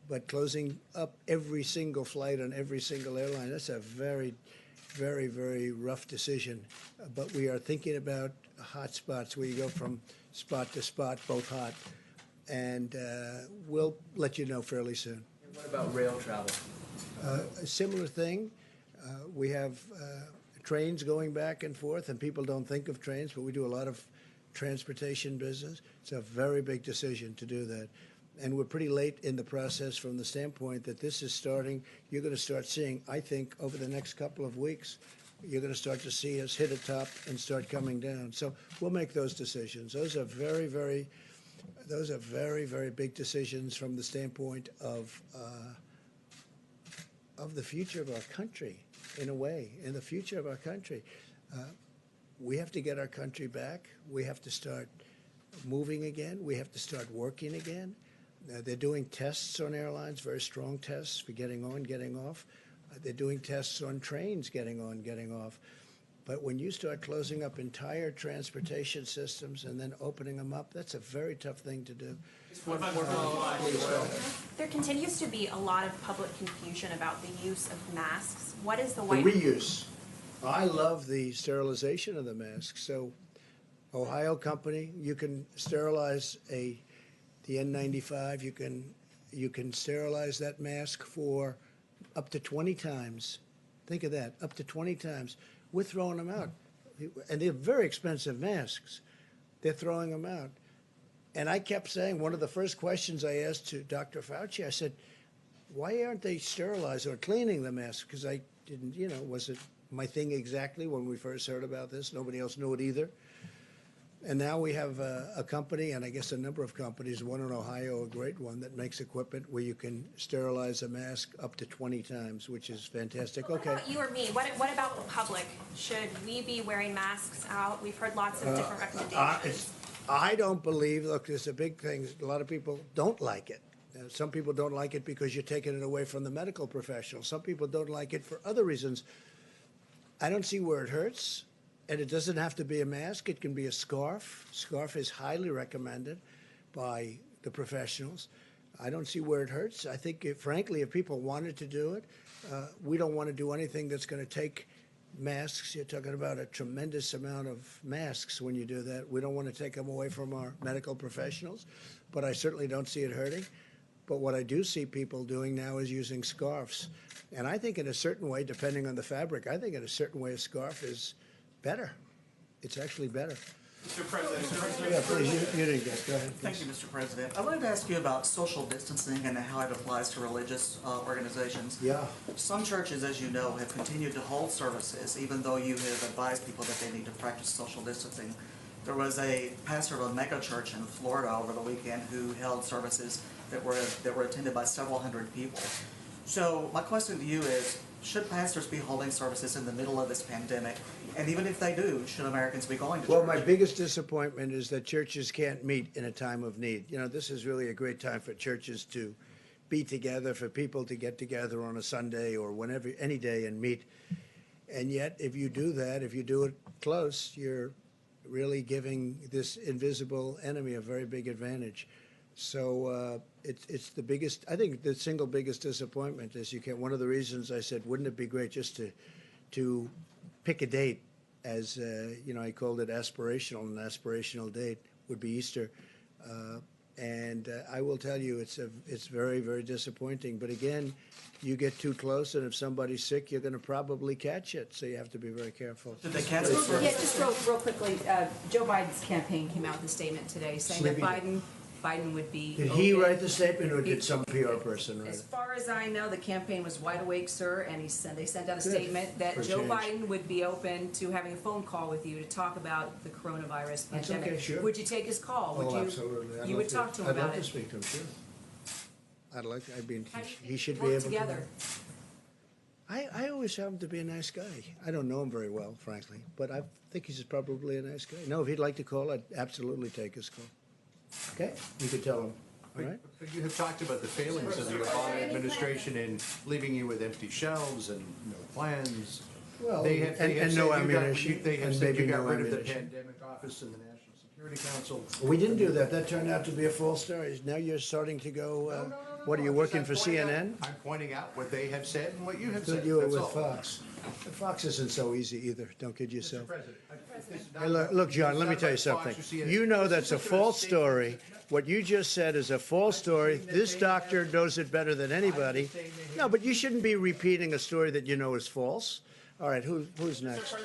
but closing up every single flight on every single airline, that's a very, very, very rough decision. But we are thinking about hotspots where you go from spot to spot, both hot, and we'll let you know fairly soon. And what about rail travel? A similar thing. We have trains going back and forth, and people don't think of trains, but we do a lot of transportation business. It's a very big decision to do that. And we're pretty late in the process from the standpoint that this is starting. You're going to start seeing, I think, over the next couple of weeks, you're going to start to see us hit a top and start coming down. So we'll make those decisions. Those are very, very big decisions from the standpoint of the future of our country, in a way, in the future of our country. We have to get our country back. We have to start moving again. We have to start working again. They're doing tests on airlines, very strong tests for getting on, getting off. They're doing tests on trains, getting on, getting off. But when you start closing up entire transportation systems and then opening them up, that's a very tough thing to do. There continues to be a lot of public confusion about the use of masks. What is the The White reuse. I love the sterilization of the mask. So, Ohio company, you can sterilize the N95. You can sterilize that mask for up to 20 times. Think of that, up to 20 times. We're throwing them out, and they're very expensive masks. They're throwing them out, and I kept saying, one of the first questions I asked to Dr. Fauci, I said, "Why aren't they sterilizing or cleaning the mask?" Because I didn't, was it my thing exactly when we first heard about this? Nobody else knew it either. And now we have a company, and I guess a number of companies, one in Ohio, a great one, that makes equipment where you can sterilize a mask up to 20 times, which is fantastic. What Okay. about you or me? What about the public? Should we be wearing masks out? We've heard lots of different recommendations. I don't believe, look, there's a big thing. A lot of people don't like it. Some people don't like it because you're taking it away from the medical professionals. Some people don't like it for other reasons. I don't see where it hurts. And it doesn't have to be a mask. It can be a scarf. Scarf is highly recommended by the professionals. I don't see where it hurts. I think, frankly, if people wanted to do it, we don't want to do anything that's going to take masks. You're talking about a tremendous amount of masks when you do that. We don't want to take them away from our medical professionals, but I certainly don't see it hurting. But what I do see people doing now is using scarves. And I think in a certain way, depending on the fabric, I think in a certain way a scarf is better. It's actually better. Mr. President. Yeah, please, you didn't get, go ahead. Thank you, Mr. President. I'd like to ask you about social distancing and how it applies to religious organizations. Yeah. Some churches, as you know, have continued to hold services, even though you have advised people that they need to practice social distancing. There was a pastor of a mega church in Florida over the weekend who held services that were attended by several hundred people. So my question to you is, should pastors be holding services in the middle of this pandemic? And even if they do, should Americans be going to Well, church? my biggest disappointment is that churches can't meet in a time of need. You know, this is really a great time for churches to be together, for people to get together on a Sunday or whenever, any day and meet. And yet, if you do that, if you do it close, you're really giving this invisible enemy a very big advantage. So it's the biggest, I think the single biggest disappointment is you can't, one of the reasons I said, wouldn't it be great just to pick a date as, you know, I called it aspirational, an aspirational date would be Easter. And I will tell you, it's very, very disappointing. But again, you get too close, and if somebody's sick, you're going to probably catch it. So you have to be very careful. Yeah, just real quickly, Joe Biden's campaign came out with a statement today saying that Biden would be. Did he write the statement, or did some PR person write As it? far as I know, the campaign was wide awake, sir, and they sent out a Good. statement that For Joe change. Biden would be open to having a phone call with you to talk about the coronavirus That's pandemic. okay, sure. Would you take his call? Would Oh, you? absolutely. I'd You love would talk to him I'd about love it. to speak to him, sure. I mean, How do you he should work be able together? to. I always found him to be a nice guy. I don't know him very well, frankly, but I think he's probably a nice guy. No, if he'd like to call, I'd absolutely take his call. Okay? You could tell him. All right? But you have talked about the failings of the Obama administration in leaving you with empty shelves and no plans. Well, They have and said no you got- ammunition, They have and said you maybe got no rid of the ammunition. pandemic office and the National Security Council. We didn't do that. That turned out to be a false story. Now you're starting to go, what, are you working for CNN? I'm pointing out what they have said and what you have Thought said. you were That's with all. Fox. But Fox isn't so easy either. Don't kid yourself. President, this is not Hey, look, John, let me not tell you about Fox something. or CNN. You know This that's is a about false state- story. What you just said is a false story. This doctor knows it better than anybody. No, but you shouldn't be repeating a story that you know is false. All right, who's next?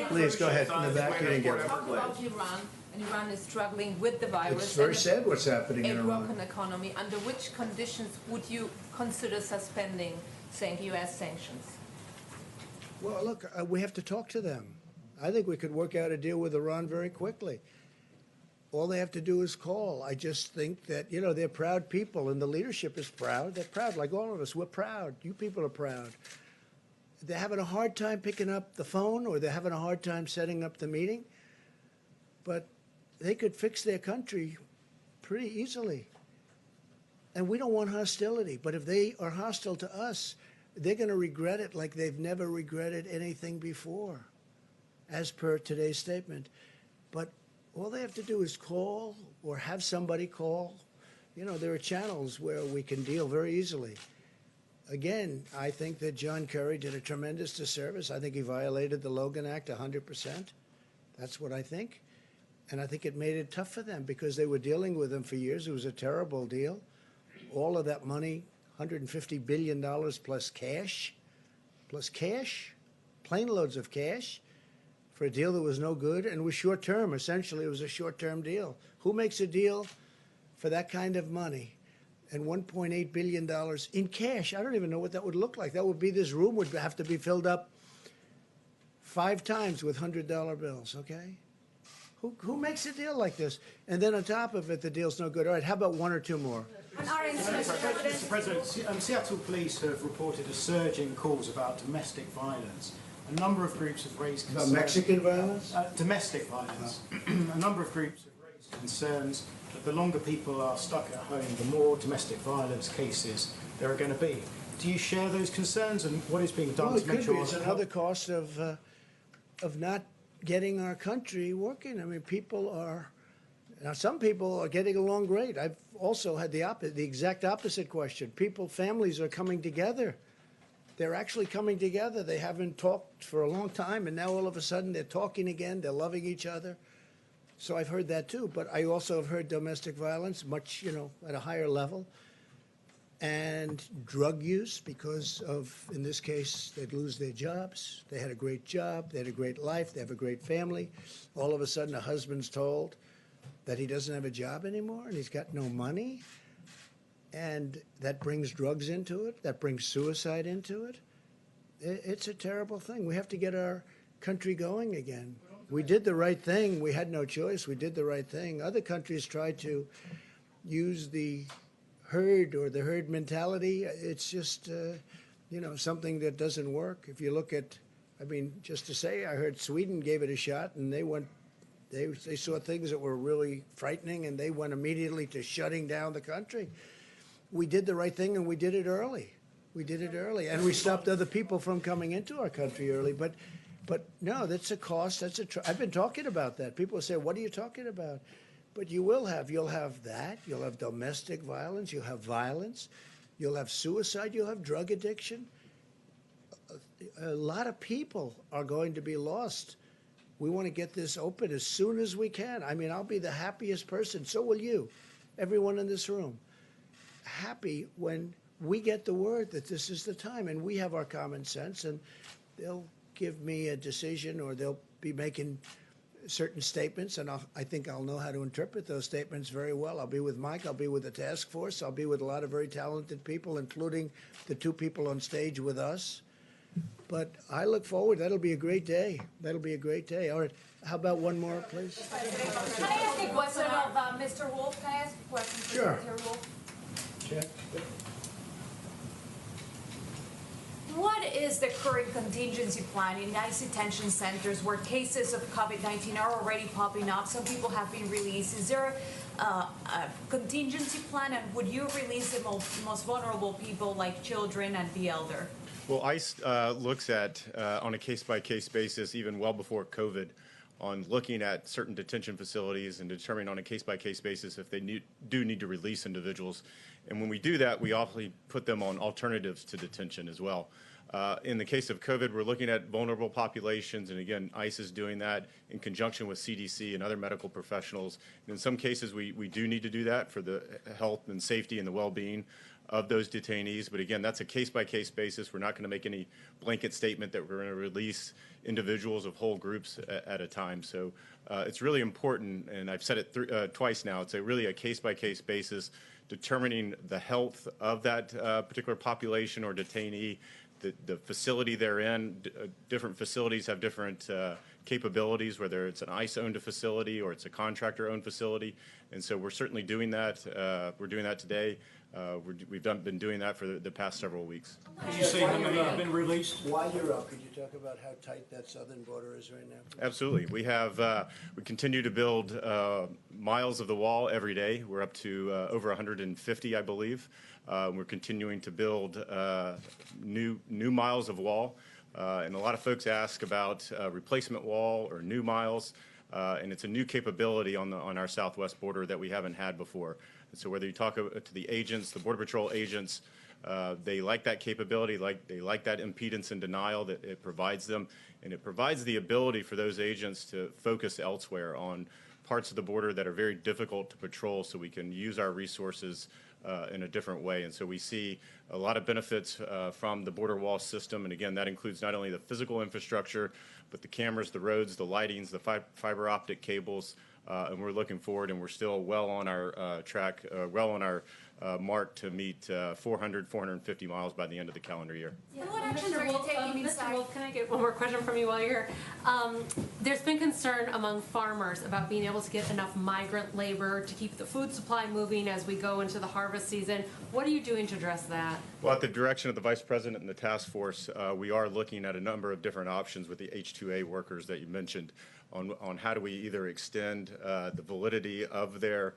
Please, go ahead. In the back, you didn't get it. Talk about Iran, and Iran is struggling with the virus. It's very and sad what's happening in a Iran. broken economy. Under which conditions would you consider suspending, U.S. sanctions? Well, look, we have to talk to them. I think we could work out a deal with Iran very quickly. All they have to do is call. I just think that, you know, they're proud people, and the leadership is proud. They're proud, like all of us. We're proud. You people are proud. They're having a hard time picking up the phone, or they're having a hard time setting up the meeting. But they could fix their country pretty easily. And we don't want hostility. But if they are hostile to us, they're going to regret it like they've never regretted anything before, as per today's statement. But all they have to do is call or have somebody call. You know, there are channels where we can deal very easily. Again, I think that John Kerry did a tremendous disservice. I think he violated the Logan Act 100%. That's what I think. And I think it made it tough for them because they were dealing with him for years. It was a terrible deal. All of that money, $150 billion plus cash, plane loads of cash, for a deal that was no good and was short term. Essentially, it was a short term deal. Who makes a deal for that kind of money and $1.8 billion in cash? I don't even know what that would look like. That would be, this room would have to be filled up 5 times with $100 bills, okay? Who makes a deal like this? And then on top of it, the deal's no good. All right, how about 1 or 2 more? Mr. President, Seattle police have reported a surge in calls about domestic violence. A number of groups have raised About concerns. Mexican violence? Domestic violence. A number of groups have raised concerns that the longer people are stuck at home, the more domestic violence cases there are going to be. Do you share those concerns, and what is being done Well, it to make could sure? be. It's another cost of not getting our country working. I mean, people are, now some people are getting along great. I've also had the exact opposite question. Families are coming together. They're actually coming together. They haven't talked for a long time, and now all of a sudden they're talking again. They're loving each other. So I've heard that too. But I also have heard domestic violence much, you know, at a higher level. and drug use because of, in this case, they'd lose their jobs. They had a great job, they had a great life, they have a great family. All of a sudden, a husband's told that he doesn't have a job anymore and he's got no money. And that brings drugs into it, that brings suicide into it. It's a terrible thing. We have to get our country going again. We did the right thing. We had no choice. We did the right thing. Other countries tried to use the herd or the herd mentality. It's just, something that doesn't work. If you look at, just to say, I heard Sweden gave it a shot and they saw things that were really frightening and they went immediately to shutting down the country. We did the right thing and we did it early. We did it early and we stopped other people from coming into our country early. But no, that's a cost. I've been talking about that. People say, what are you talking about? But you'll have that. You'll have domestic violence. You'll have violence. You'll have suicide. You'll have drug addiction. A lot of people are going to be lost. We want to get this open as soon as we can. I'll be the happiest person. So will you, everyone in this room. Happy when we get the word that this is the time and we have our common sense and they'll give me a decision or they'll be making certain statements and I think I'll know how to interpret those statements very well. I'll be with Mike, I'll be with the task force, I'll be with a lot of very talented people, including the two people on stage with us. But I look forward, that'll be a great day. That'll be a great day. All right, how about one more, please? Can I ask a question of Mr. Wolf? Can I ask a question for Sure. Secretary Wolf? Check. What is the current contingency plan in ICE detention centers where cases of COVID-19 are already popping up? Some people have been released. Is there a contingency plan, and would you release the most vulnerable people like children and the elder? Well, ICE looks at, on a case-by-case basis, even well before COVID, on looking at certain detention facilities and determining on a case-by-case basis if they do need to release individuals. And when we do that, we often put them on alternatives to detention as well. In the case of COVID, we're looking at vulnerable populations, and again, ICE is doing that in conjunction with CDC and other medical professionals. And in some cases, we do need to do that for the health and safety and the well-being of those detainees. But again, that's a case-by-case basis. We're not going to make any blanket statement that we're going to release individuals of whole groups at a time. So it's really important, and I've said it twice now, it's really a case-by-case basis, determining the health of that particular population or detainee, the facility they're in. Different facilities have different capabilities, whether it's an ICE-owned facility or it's a contractor-owned facility. And so we're certainly doing that. We're doing that today. We've been doing that for the past several weeks. Did you say how many have been released? While you're up, could you talk about how tight that southern border is right now? Absolutely. We continue to build miles of the wall every day. We're up to over 150, I believe. We're continuing to build new miles of wall. And a lot of folks ask about replacement wall or new miles. And it's a new capability on our southwest border that we haven't had before. And so whether you talk to the agents, the Border Patrol agents, they like that capability, they like that impedance and denial that it provides them. And it provides the ability for those agents to focus elsewhere on parts of the border that are very difficult to patrol, so we can use our resources in a different way. And so we see a lot of benefits from the border wall system. And again, that includes not only the physical infrastructure, but the cameras, the roads, the lightings, the fiber optic cables. And we're looking forward, and we're still well on our track, well on our mark to meet 450 miles by the end of the calendar year. What actions are you taking Mr. Wolf, can I get one more question from you while you're here? There's been concern among farmers about being able to get enough migrant labor to keep the food supply moving as we go into the harvest season. What are you doing to address that? Well, at the direction of the Vice President and the task force, we are looking at a number of different options with the H-2A workers that you mentioned on how do we either extend the validity of their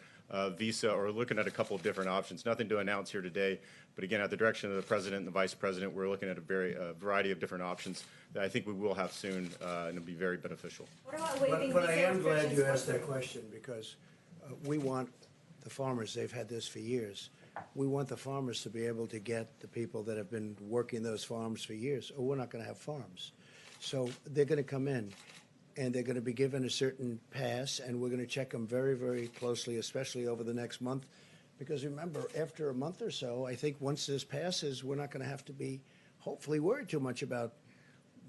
visa, or looking at a couple of different options. Nothing to announce here today, but again, at the direction of the President and the Vice President, we're looking at a variety of different options that I think we will have soon, and it'll be very beneficial. But I am glad you asked that question, because we want the farmers, they've had this for years, we want the farmers to be able to get the people that have been working those farms for years, or we're not going to have farms. So they're going to come in, and they're going to be given a certain pass, and we're going to check them very, very closely, especially over the next month, Because remember, after a month or so, I think once this passes, we're not going to have to be hopefully worried too much about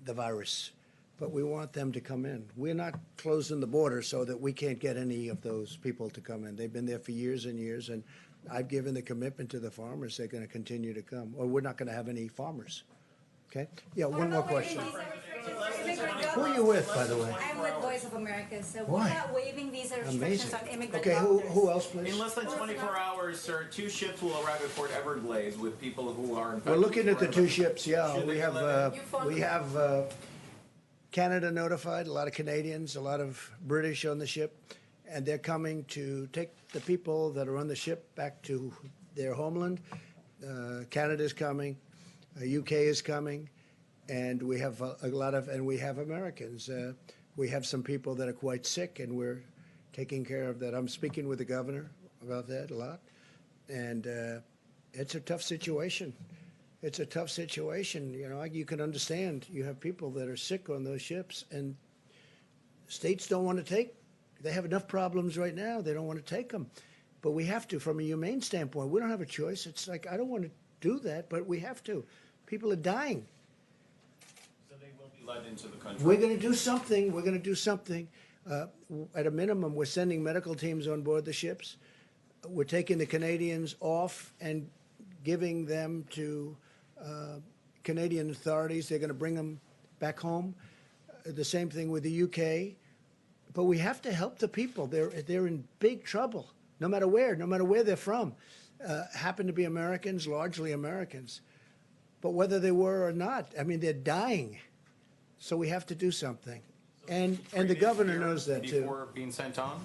the virus. But we want them to come in. We're not closing the border so that we can't get any of those people to come in. They've been there for years and years, and I've given the commitment to the farmers they're going to continue to come, or we're not going to have any farmers. Okay? Yeah, one more question. Who are you with, by the way? I'm with Voice of America, so Why? we're not waiving visa restrictions Amazing. on immigrant Okay, doctors. who else, please? In less than 24 hours, sir, 2 ships will arrive at Port Everglades with people who are infected. We're looking at the with 2 coronavirus. ships, yeah. Should We they have, be Canada notified, a lot of Canadians, a lot of British on the ship, and they're coming to take the people that are on the ship back to their homeland. Canada's coming, UK is coming, and we have a lot of, and we have Americans. We have some people that are quite sick, and we're taking care of that. I'm speaking with the governor about that a lot, and it's a tough situation. It's a tough situation. You know, you can understand. You have people that are sick on those ships, and states don't want to take. They have enough problems right now. They don't want to take them. But we have to, from a humane standpoint. We don't have a choice. It's like, I don't want to do that, but we have to. People are dying. So they will be led into the country. We're going to do something. We're going to do something. At a minimum, we're sending medical teams on board the ships. We're taking the Canadians off and giving them to Canadian authorities. They're going to bring them back home. The same thing with the UK. But we have to help the people. They're in big trouble, no matter where they're from. Happen to be Americans, largely Americans. But whether they were or not, I mean, they're dying. So we have to do something. And the governor knows that too. Before being sent on?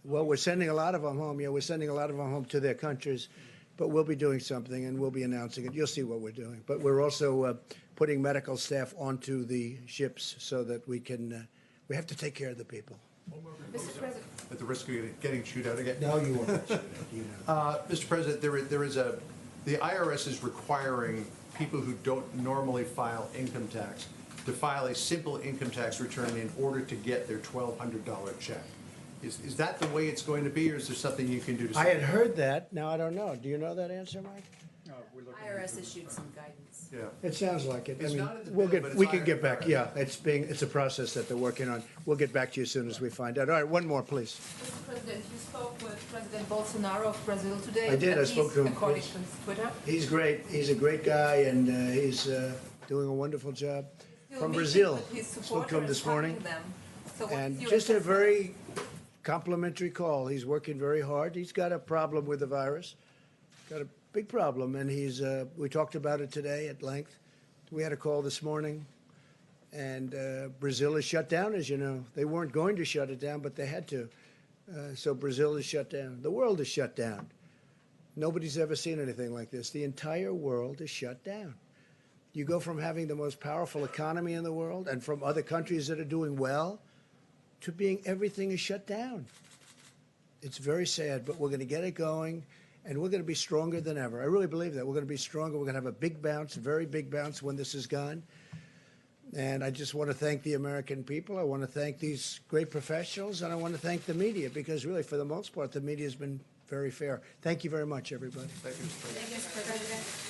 Well, we're sending a lot of them home. Yeah, we're sending a lot of them home to their countries. But we'll be doing something, and we'll be announcing it. You'll see what we're doing. But we're also putting medical staff onto the ships so that we can, we have to take care of the people. Mr. President. At the risk of getting chewed out again. No, you won't. Mr. President, the IRS is requiring people who don't normally file income tax to file a simple income tax return in order to get their $1,200 check. Is that the way it's going to be, or is there something you can do to? I had heard that. Now I don't know. Do you know that answer, Mike? IRS issued some guidance. Yeah. It sounds like it. It's I mean, not in the bill, but it's we can IRS. get back. Yeah, it's a process that they're working on. We'll get back to you as soon as we find out. All right, one more, please. Mr. President, you spoke with President Bolsonaro of Brazil today. I did. At I spoke least to him. According Yes. to Twitter. He's great. He's a great guy, and he's doing a wonderful job. You're From meeting Brazil. with his Spoke to him supporters, this morning. talking to them. So what's And your just a assessment? very complimentary call. He's working very hard. He's got a problem with the virus, got a big problem, and we talked about it today at length. We had a call this morning, and Brazil is shut down, as you know. They weren't going to shut it down, but they had to. So Brazil is shut down. The world is shut down. Nobody's ever seen anything like this. The entire world is shut down. You go from having the most powerful economy in the world and from other countries that are doing well to being everything is shut down. It's very sad, but we're going to get it going, and we're going to be stronger than ever. I really believe that. We're going to be stronger. We're going to have a big bounce, a very big bounce when this is gone. And I just want to thank the American people. I want to thank these great professionals, and I want to thank the media, because really, for the most part, the media has been very fair. Thank you very much, everybody. Thank you, Mr. President. Thank you, Mr. President.